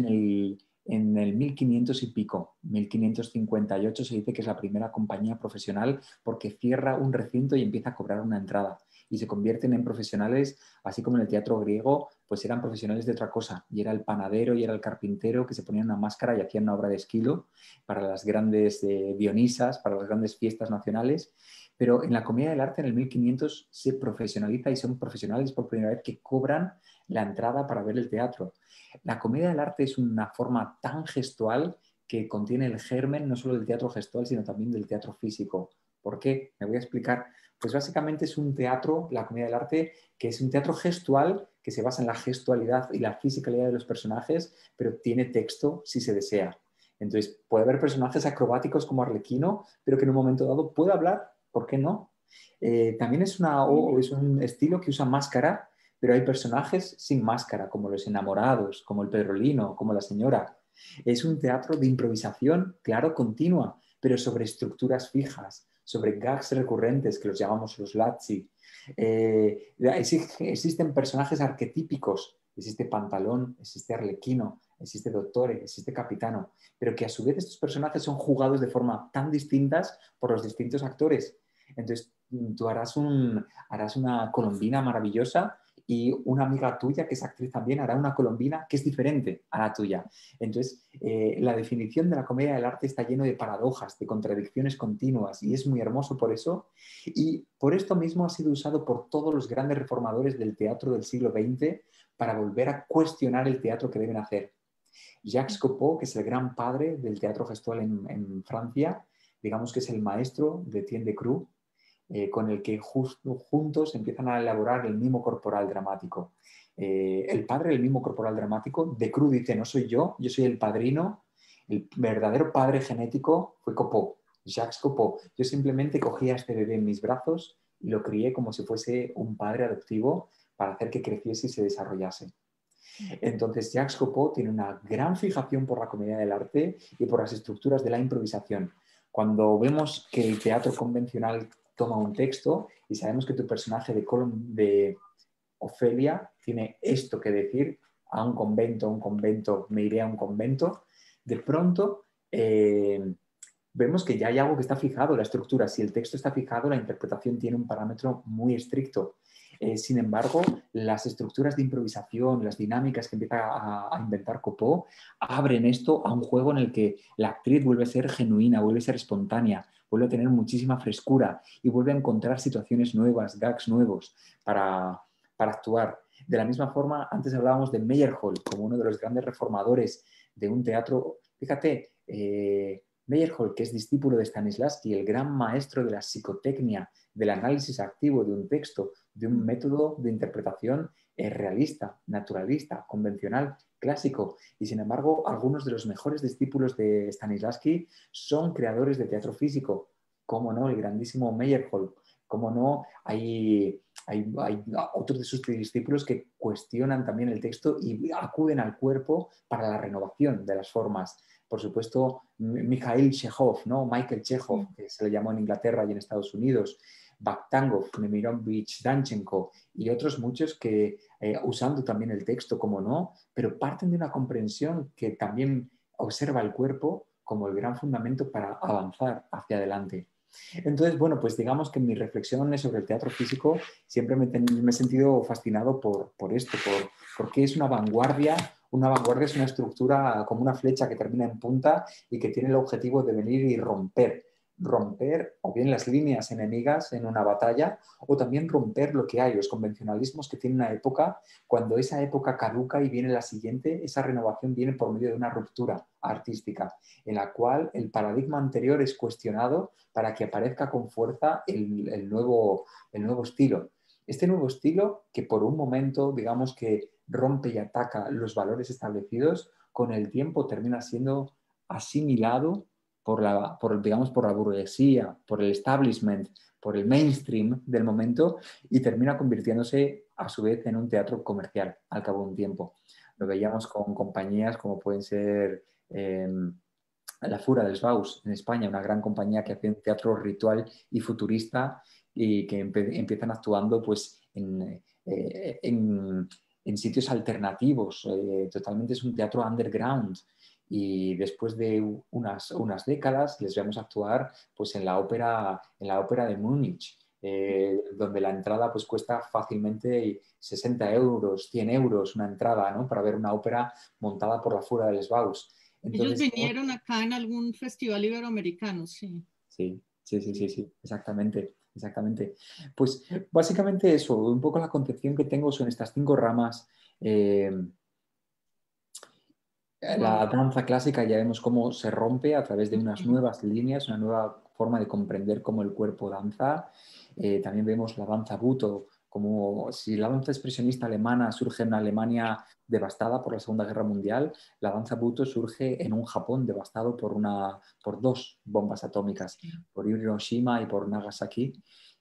en el 1500 y pico, 1558 se dice que es la primera compañía profesional porque cierra un recinto y empieza a cobrar una entrada y se convierten en profesionales, así como en el teatro griego, pues eran profesionales de otra cosa y era el panadero y era el carpintero que se ponían una máscara y hacían una obra de Esquilo para las grandes Dionisas, para las grandes fiestas nacionales. Pero en la comedia del arte en el 1500 se profesionaliza y son profesionales por primera vez que cobran la entrada para ver el teatro. La comedia del arte es una forma tan gestual que contiene el germen no solo del teatro gestual, sino también del teatro físico. ¿Por qué? Me voy a explicar. Pues básicamente es un teatro, la comedia del arte, que es un teatro gestual que se basa en la gestualidad y la fisicalidad de los personajes, pero tiene texto si se desea. Entonces, puede haber personajes acrobáticos como Arlequino, pero que en un momento dado puede hablar, ¿por qué no? También es un estilo que usa máscara, pero hay personajes sin máscara, como los enamorados, como el Pedrolino, como la señora. Es un teatro de improvisación, claro, continua, pero sobre estructuras fijas, sobre gags recurrentes, que los llamamos los lazzi. Existen personajes arquetípicos, existe Pantalón, existe Arlequino, existe Dottore, existe Capitano, pero que a su vez estos personajes son jugados de forma tan distintas por los distintos actores. Entonces, tú harás una colombina maravillosa y una amiga tuya, que es actriz también, hará una colombina que es diferente a la tuya. Entonces, la definición de la comedia del arte está lleno de paradojas, de contradicciones continuas, y es muy hermoso por eso. Y por esto mismo ha sido usado por todos los grandes reformadores del teatro del siglo XX para volver a cuestionar el teatro que deben hacer. Jacques Copeau, que es el gran padre del teatro gestual en Francia, digamos que es el maestro de Etienne Decroux, con el que juntos empiezan a elaborar el mimo corporal dramático. El padre del mimo corporal dramático, Decroux dice, no soy yo soy el padrino, el verdadero padre genético fue Copeau, Jacques Copeau. Yo simplemente cogía a este bebé en mis brazos y lo crié como si fuese un padre adoptivo para hacer que creciese y se desarrollase. Entonces, Jacques Copeau tiene una gran fijación por la comedia del arte y por las estructuras de la improvisación. Cuando vemos que el teatro convencional toma un texto y sabemos que tu personaje de Ofelia tiene esto que decir, a un convento, me iré a un convento, de pronto vemos que ya hay algo que está fijado, la estructura. Si el texto está fijado, la interpretación tiene un parámetro muy estricto. Sin embargo, las estructuras de improvisación, las dinámicas que empieza a inventar Copeau, abren esto a un juego en el que la actriz vuelve a ser genuina, vuelve a ser espontánea, vuelve a tener muchísima frescura y vuelve a encontrar situaciones nuevas, gags nuevos para actuar. De la misma forma, antes hablábamos de Meyerhold como uno de los grandes reformadores de un teatro. Fíjate, Meyerhold, que es discípulo de Stanislavski, el gran maestro de la psicotecnia, del análisis activo de un texto, de un método de interpretación realista, naturalista, convencional, clásico. Y sin embargo, algunos de los mejores discípulos de Stanislavski son creadores de teatro físico. ¿Cómo no? El grandísimo Meyerhold. ¿Cómo no? Hay otros de sus discípulos que cuestionan también el texto y acuden al cuerpo para la renovación de las formas. Por supuesto, Mikhail Chekhov, ¿no? Michael Chekhov, que se le llamó en Inglaterra y en Estados Unidos, Vakhtangov, Nemirovich Danchenko y otros muchos que usando también el texto, como no, pero parten de una comprensión que también observa el cuerpo como el gran fundamento para avanzar hacia adelante. Entonces, bueno, pues digamos que mis reflexiones sobre el teatro físico siempre me he sentido fascinado por esto, porque es una vanguardia. Una vanguardia es una estructura como una flecha que termina en punta y que tiene el objetivo de venir y romper o bien las líneas enemigas en una batalla o también romper lo que hay, los convencionalismos que tiene una época. Cuando esa época caduca y viene la siguiente, esa renovación viene por medio de una ruptura artística en la cual el paradigma anterior es cuestionado para que aparezca con fuerza el nuevo estilo. Este nuevo estilo que por un momento, digamos que rompe y ataca los valores establecidos, con el tiempo termina siendo asimilado digamos, por la burguesía, por el establishment, por el mainstream del momento y termina convirtiéndose a su vez en un teatro comercial al cabo de un tiempo. Lo veíamos con compañías como pueden ser La Fura dels Baus en España, una gran compañía que hace un teatro ritual y futurista y que empiezan actuando pues, en sitios alternativos. Totalmente es un teatro underground y después de unas décadas les vemos actuar pues, en la ópera de Múnich, donde la entrada pues, cuesta fácilmente 60 euros, 100 euros una entrada, ¿no? Para ver una ópera montada por la Fura del Bauhaus. Ellos Entonces, vinieron acá en algún festival iberoamericano, sí. sí, sí, sí, sí, sí, exactamente, exactamente. Pues básicamente eso, un poco la concepción que tengo son estas 5 ramas. La Wow. danza clásica ya vemos cómo se rompe a través de unas nuevas líneas, una nueva forma de comprender cómo el cuerpo danza. También vemos la danza Buto, como si la danza expresionista alemana surge en una Alemania devastada por la Segunda Guerra Mundial, la danza Buto surge en un Japón devastado por 2 bombas atómicas, por Hiroshima y por Nagasaki,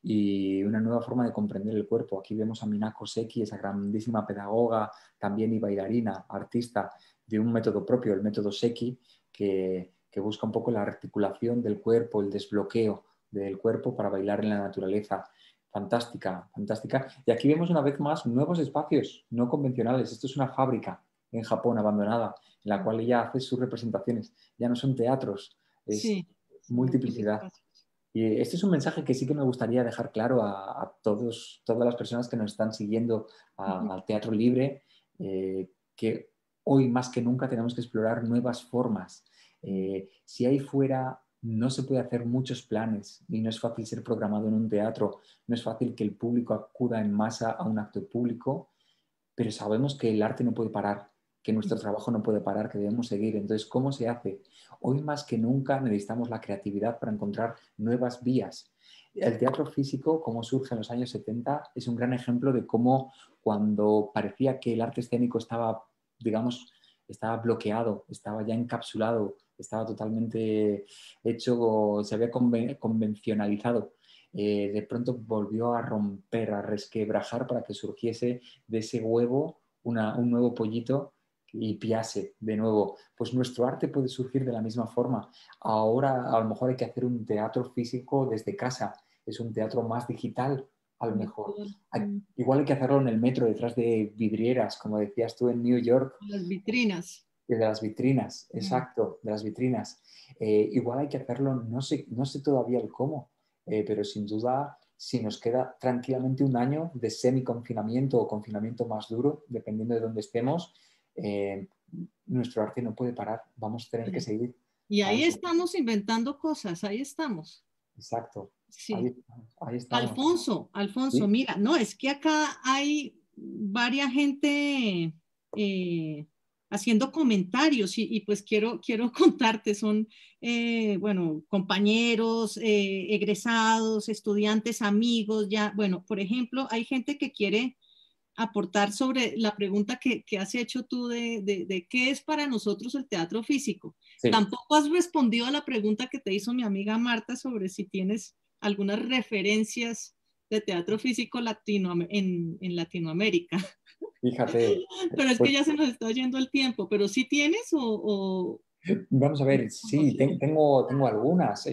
y una nueva forma de comprender el cuerpo. Aquí vemos a Minako Seki, esa grandísima pedagoga, también y bailarina, artista, de un método propio, el método Seki, que busca un poco la articulación del cuerpo, el desbloqueo del cuerpo para bailar en la naturaleza. Fantástica, fantástica. Y aquí vemos una vez más nuevos espacios no convencionales. Esto es una fábrica en Japón abandonada, en la cual ella hace sus representaciones. Ya no son teatros, es Sí, son otros multiplicidad. espacios. Y este es un mensaje que sí que me gustaría dejar claro todas las personas que nos están siguiendo al Teatro Libre, que hoy más que nunca tenemos que explorar nuevas formas. Si ahí fuera no se puede hacer muchos planes y no es fácil ser programado en un teatro, no es fácil que el público acuda en masa a un acto público, pero sabemos que el arte no puede parar, que nuestro trabajo no puede parar, que debemos seguir. Entonces, ¿cómo se hace? Hoy más que nunca necesitamos la creatividad para encontrar nuevas vías. El teatro físico, como surge en los años 70, es un gran ejemplo de cómo cuando parecía que el arte escénico estaba, digamos, estaba bloqueado, estaba ya encapsulado, estaba totalmente hecho, se había convencionalizado. De pronto volvió a romper, a resquebrajar para que surgiese de ese huevo un nuevo pollito y piase de nuevo. Pues nuestro arte puede surgir de la misma forma. Ahora a lo mejor hay que hacer un teatro físico desde casa, es un teatro más digital a lo mejor. Igual hay que hacerlo en el metro, detrás de vidrieras, como decías tú en New York. Las vitrinas. De las vitrinas, exacto, de las vitrinas. Igual hay que hacerlo, no sé todavía el cómo, pero sin duda, si nos queda tranquilamente un año de semi-confinamiento o confinamiento más duro, dependiendo de dónde estemos, nuestro arte no puede parar, vamos a tener que seguir. Y ahí Ahí, estamos inventando cosas, ahí estamos. exacto, Sí. ahí estamos. Alfonso, ¿Sí? mira, no, es que acá hay varias gente haciendo comentarios y pues quiero contarte, son, bueno, compañeros, egresados, estudiantes, amigos, ya, bueno, por ejemplo, hay gente que quiere aportar sobre la pregunta que has hecho tú de qué es para nosotros el teatro físico. Sí. Tampoco has respondido a la pregunta que te hizo mi amiga Marta sobre si tienes algunas referencias de teatro físico en Latinoamérica. Fíjate, Pero es que pues ya se nos está yendo el tiempo, pero ¿sí tienes vamos a o ver, sí, conoces? tengo algunas.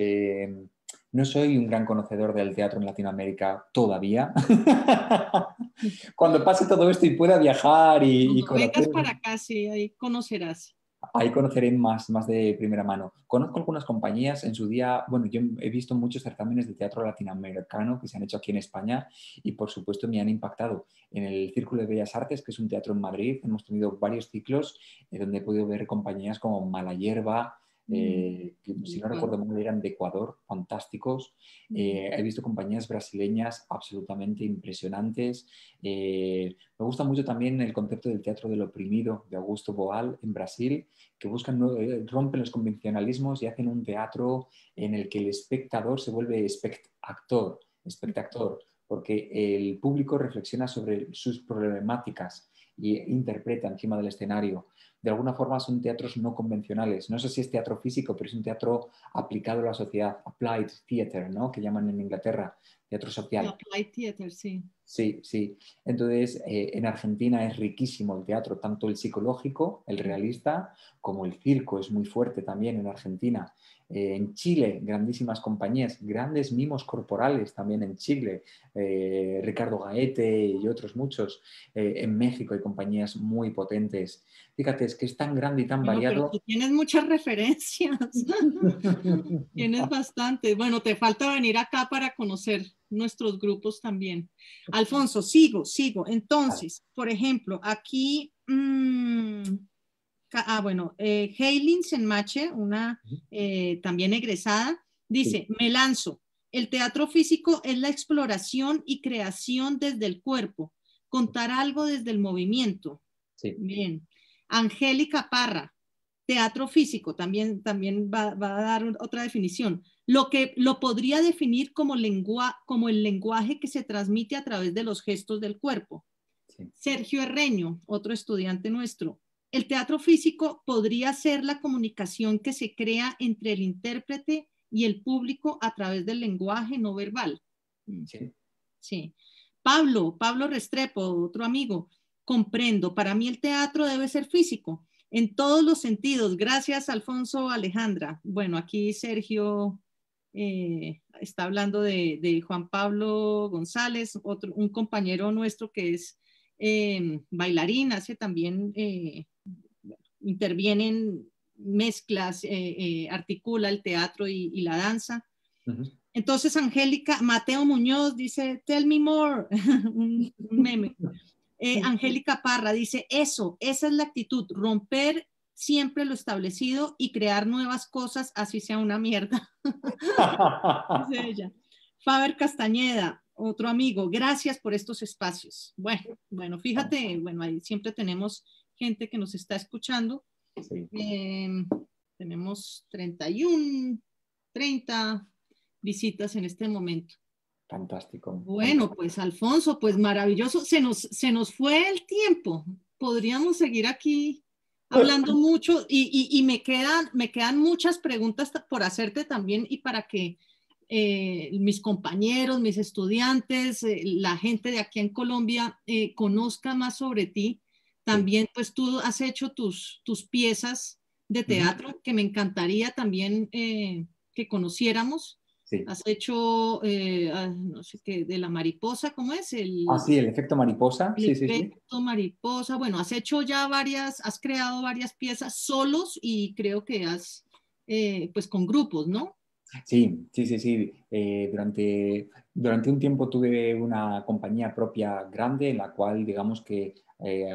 No soy un gran conocedor del teatro en Latinoamérica todavía. Cuando pase todo esto y pueda viajar y Cuando vengas conocer, para acá, sí, ahí conocerás. ahí conoceré más de primera mano. Conozco algunas compañías en su día, bueno, yo he visto muchos certámenes de teatro latinoamericano que se han hecho aquí en España y por supuesto me han impactado. En el Círculo de Bellas Artes, que es un teatro en Madrid, hemos tenido varios ciclos donde he podido ver compañías como Mala Hierba, que El si no Ecuador. recuerdo mal eran de Ecuador, fantásticos. He visto compañías brasileñas absolutamente impresionantes. Me gusta mucho también el concepto del teatro del oprimido de Augusto Boal en Brasil, que buscan, rompen los convencionalismos y hacen un teatro en el que el espectador se vuelve espectactor, porque el público reflexiona sobre sus problemáticas y interpreta encima del escenario. De alguna forma son teatros no convencionales. No sé si es teatro físico, pero es un teatro aplicado a la sociedad, applied theater, ¿no? Que llaman en Inglaterra, teatro Sí, social. Applied Theater, sí. Sí, sí. Entonces, en Argentina es riquísimo el teatro, tanto el psicológico, el realista, como el circo es muy fuerte también en Argentina. En Chile, grandísimas compañías, grandes mimos corporales también en Chile, Ricardo Gaete y otros muchos. En México hay compañías muy potentes. Fíjate, es que es tan grande y tan Bueno, pero variado. tú tienes muchas referencias. Tienes bastante. Bueno, te falta venir acá para conocer nuestros grupos también. Alfonso, sigo. Entonces, por ejemplo, aquí, bueno, Heilin Senmache, una también egresada, Sí, dice, me lanzo. El teatro físico es la exploración y creación desde el cuerpo, contar algo desde el movimiento. sí. Bien. Angélica Parra, teatro físico, también va a dar otra definición. Lo que lo podría definir como, como el lenguaje que se transmite a través de los gestos del cuerpo. Sí. Sergio Herreño, otro estudiante nuestro. El teatro físico podría ser la comunicación que se crea entre el intérprete y el público a través del lenguaje no verbal. Sí. Sí. Pablo Restrepo, otro amigo. Comprendo, para mí el teatro debe ser físico, en todos los sentidos. Gracias, Alfonso Alejandra. Bueno, aquí Sergio está hablando de Juan Pablo González, un compañero nuestro que es bailarín, hace también, interviene en mezclas, articula el teatro y la danza. Uh-huh. Entonces, Angélica, Mateo Muñoz dice, tell me more, un meme. Angélica Parra dice, esa es la actitud, romper siempre lo establecido y crear nuevas cosas, así sea una mierda. Dice ella. Faber Castañeda, otro amigo, gracias por estos espacios. Bueno, fíjate, bueno, ahí siempre tenemos gente que nos está escuchando. Sí. Tenemos 31, 30 visitas en este momento. Fantástico. Bueno, pues Alfonso, pues maravilloso. Se nos fue el tiempo. Podríamos seguir aquí hablando mucho y me quedan muchas preguntas por hacerte también y para que mis compañeros, mis estudiantes, la gente de aquí en Colombia conozca más sobre ti. Sí. También, pues tú has hecho tus piezas de teatro que me encantaría también que conociéramos. Sí. Has hecho, no sé qué, de la mariposa, ¿cómo es? Ah, sí, el efecto mariposa. El Sí, sí, sí. efecto mariposa. Bueno, has hecho ya has creado varias piezas solos y creo que pues con grupos, ¿no? Sí, sí, sí, sí. Durante un tiempo tuve una compañía propia grande en la cual, digamos que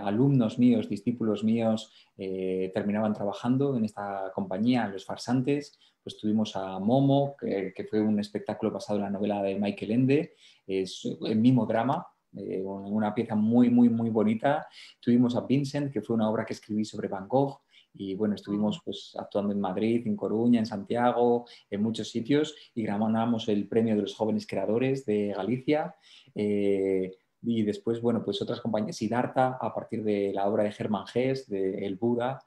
alumnos míos, discípulos míos, terminaban trabajando en esta compañía, Los Farsantes. Pues tuvimos a Momo, que fue un espectáculo basado en la novela de Michael Ende, es el mimo drama. Una pieza muy, muy, muy bonita. Tuvimos a Vincent, que fue una obra que escribí sobre Van Gogh. Y bueno, estuvimos pues, actuando en Madrid, en Coruña, en Santiago, en muchos sitios y ganamos el premio de los jóvenes creadores de Galicia. Y después, bueno, pues otras compañías, Siddhartha, a partir de la obra de Germán Hesse, de El Buda.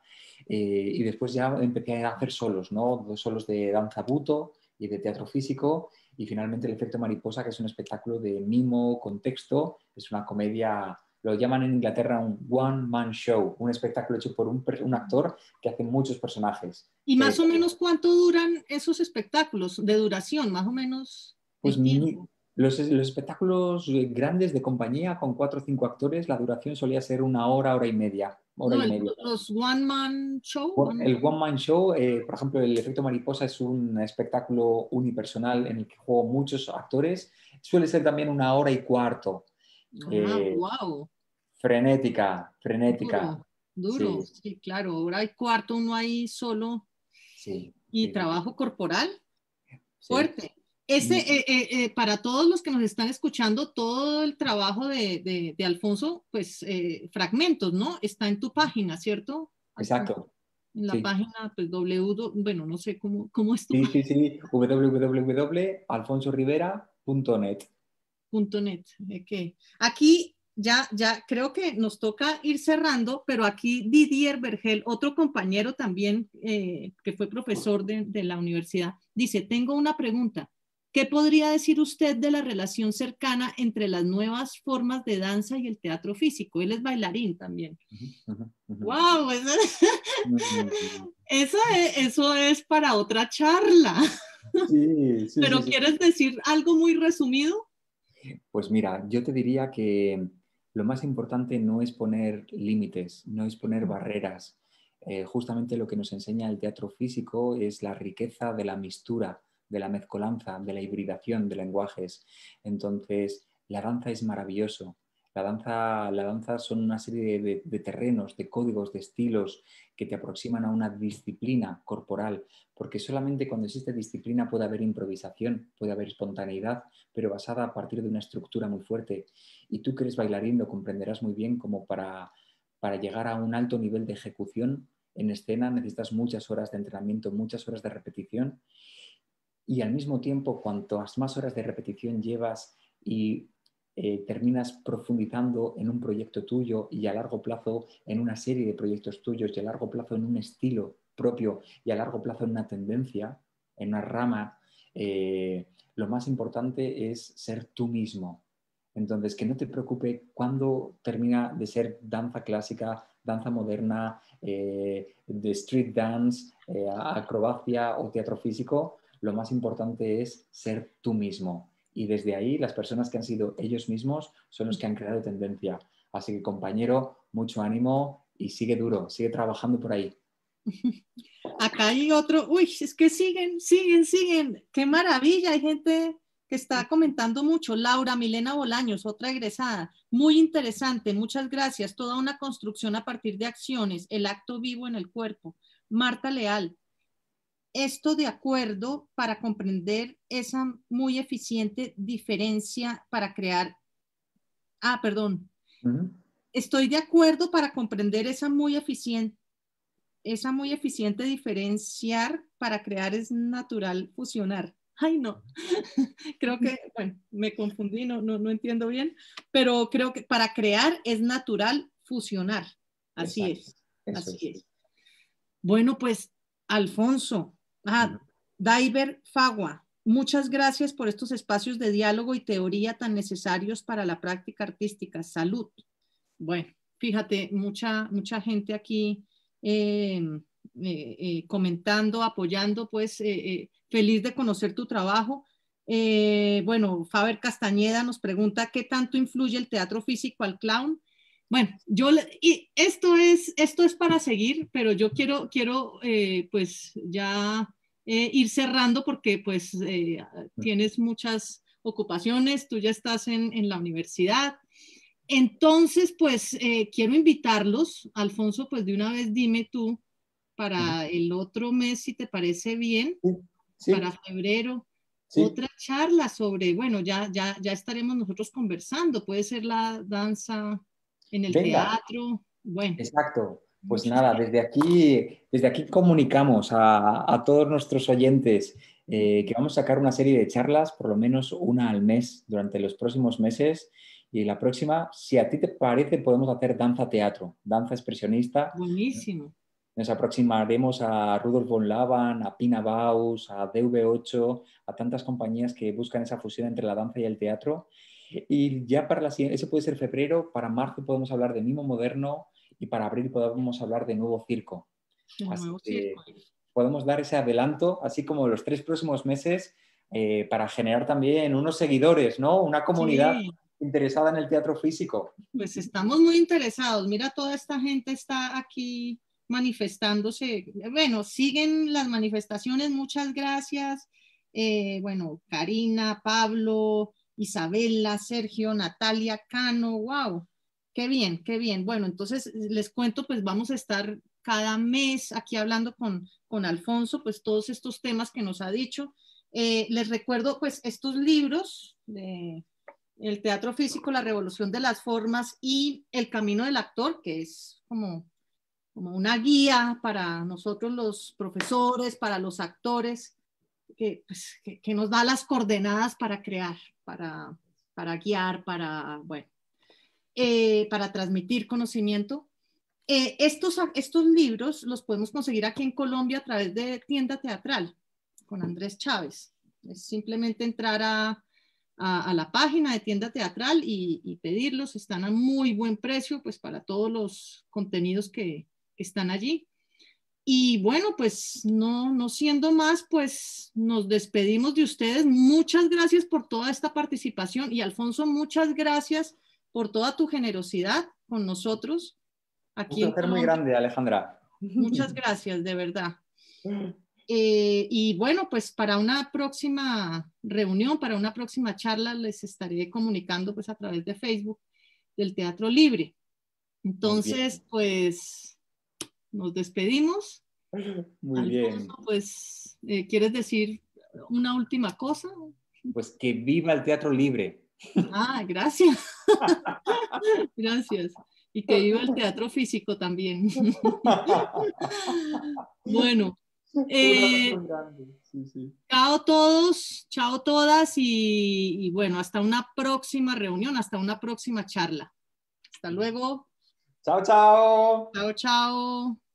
Y después ya empecé a hacer solos, ¿no? Dos solos de danza buto y de teatro físico. Y finalmente El efecto mariposa, que es un espectáculo de mimo, contexto, es una comedia, lo llaman en Inglaterra un one-man show, un espectáculo hecho por un actor que hace muchos personajes. ¿Y más o menos cuánto duran esos espectáculos de duración, más o menos Pues el tiempo? los espectáculos grandes de compañía con 4 o 5 actores, la duración solía ser una hora, hora y media. Hora No, y media. los one man show. El One Man Show, por ejemplo, el efecto mariposa es un espectáculo unipersonal en el que juegan muchos actores. Suele ser también una hora y cuarto. Ah, Eh, wow. frenética, frenética. Duro, Sí, sí, claro. Hora y cuarto, uno ahí solo sí, y sí, sí, trabajo corporal sí. fuerte. Y, Para todos los que nos están escuchando, todo el trabajo de Alfonso, pues fragmentos, ¿no? Está en tu página, ¿cierto, Alfonso? exacto. En la Sí, página, pues bueno, no sé cómo es tu sí, página. sí, sí. www.alfonsorivera.net. .net. Aquí ya creo que nos toca ir cerrando, pero aquí Didier Vergel, otro compañero también que fue profesor de la universidad, dice, tengo una pregunta. ¿Qué podría decir usted de la relación cercana entre las nuevas formas de danza y el teatro físico? Él es bailarín también. ¡Wow! Eso es para otra charla. Sí, sí, sí, ¿Pero sí. quieres decir algo muy resumido? Pues mira, yo te diría que lo más importante no es poner límites, no es poner barreras. Justamente lo que nos enseña el teatro físico es la riqueza de la mixtura, de la mezcolanza, de la hibridación de lenguajes. Entonces, la danza es maravilloso. La danza son una serie de terrenos, de códigos, de estilos que te aproximan a una disciplina corporal, porque solamente cuando existe disciplina puede haber improvisación, puede haber espontaneidad, pero basada a partir de una estructura muy fuerte. Y tú que eres bailarín lo comprenderás muy bien como para llegar a un alto nivel de ejecución en escena necesitas muchas horas de entrenamiento, muchas horas de repetición y al mismo tiempo cuantas más horas de repetición llevas y terminas profundizando en un proyecto tuyo y a largo plazo en una serie de proyectos tuyos y a largo plazo en un estilo propio y a largo plazo en una tendencia, en una rama, lo más importante es ser tú mismo. Entonces, que no te preocupe cuándo termina de ser danza clásica, danza moderna, de street dance, acrobacia o teatro físico. Lo más importante es ser tú mismo. Y desde ahí las personas que han sido ellos mismos son los que han creado tendencia. Así que compañero, mucho ánimo y sigue duro, sigue trabajando por ahí. Acá hay otro, uy, es que siguen, qué maravilla, hay gente que está comentando mucho. Laura Milena Bolaños, otra egresada, muy interesante, muchas gracias, toda una construcción a partir de acciones, el acto vivo en el cuerpo. Marta Leal, esto de acuerdo para comprender esa muy eficiente diferencia para crear, perdón, estoy de acuerdo para comprender esa muy eficiente diferenciar para crear es natural fusionar. Ay, no, creo que, bueno, me confundí, no entiendo bien, pero creo que para crear es natural fusionar. Así Exacto. es, Eso así es. es. Bueno, pues, Alfonso, Diver Fagua, muchas gracias por estos espacios de diálogo y teoría tan necesarios para la práctica artística. Salud. Bueno, fíjate, mucha gente aquí comentando, apoyando, pues feliz de conocer tu trabajo. Bueno, Faber Castañeda nos pregunta qué tanto influye el teatro físico al clown. Bueno, y esto es para seguir, pero yo quiero pues ya ir cerrando porque pues tienes muchas ocupaciones, tú ya estás en la universidad. Entonces, pues quiero invitarlos, Alfonso, pues de una vez dime tú para el otro mes, si te parece bien, Sí, para febrero, sí. otra charla sobre, bueno, ya estaremos nosotros conversando, puede ser la danza en el Venga, teatro, bueno, exacto. Pues muchos nada, temas. desde aquí comunicamos a todos nuestros oyentes que vamos a sacar una serie de charlas, por lo menos una al mes, durante los próximos meses. Y la próxima, si a ti te parece, podemos hacer danza-teatro, danza expresionista. Buenísimo. Nos aproximaremos a Rudolf von Laban, a Pina Bausch, a DV8, a tantas compañías que buscan esa fusión entre la danza y el teatro. Y ya para la siguiente, ese puede ser febrero, para marzo podemos hablar de mimo moderno y para abril podemos hablar de nuevo circo. El Así nuevo que circo. podemos dar ese adelanto, así como los 3 próximos meses, para generar también unos seguidores, ¿no? Una comunidad Sí, interesada en el teatro físico. pues estamos muy interesados. Mira, toda esta gente está aquí manifestándose. Bueno, siguen las manifestaciones, muchas gracias. Bueno, Karina, Pablo, Isabela, Sergio, Natalia, Cano, wow, qué bien, qué bien. Bueno, entonces les cuento, pues vamos a estar cada mes aquí hablando con Alfonso, pues todos estos temas que nos ha dicho. Les recuerdo, pues, estos libros de el teatro físico, la revolución de las formas y el camino del actor, que es como una guía para nosotros los profesores, para los actores, pues, que nos da las coordenadas para crear, para guiar, bueno, para transmitir conocimiento. Estos libros los podemos conseguir aquí en Colombia a través de Tienda Teatral con Andrés Chávez. Es simplemente entrar a la página de Tienda Teatral y pedirlos. Están a muy buen precio, pues para todos los contenidos que están allí. Y bueno, pues no siendo más, pues nos despedimos de ustedes. Muchas gracias por toda esta participación y Alfonso, muchas gracias por toda tu generosidad con nosotros aquí Un en placer muy Colombia. grande, Alejandra. Muchas gracias, de verdad. Y bueno, pues para una próxima reunión, para una próxima charla, les estaré comunicando pues a través de Facebook del Teatro Libre. Muy bien. Entonces, pues nos despedimos. Muy bien. Alfonso, pues, ¿quieres decir una última cosa? Pues que viva el teatro libre. Ah, gracias. Gracias. Y que viva el teatro físico también. Bueno, Muy grande. Sí, sí. chao todos, chao todas y bueno, hasta una próxima reunión, hasta una próxima charla. Hasta luego. Chao, chao. Chao, chao.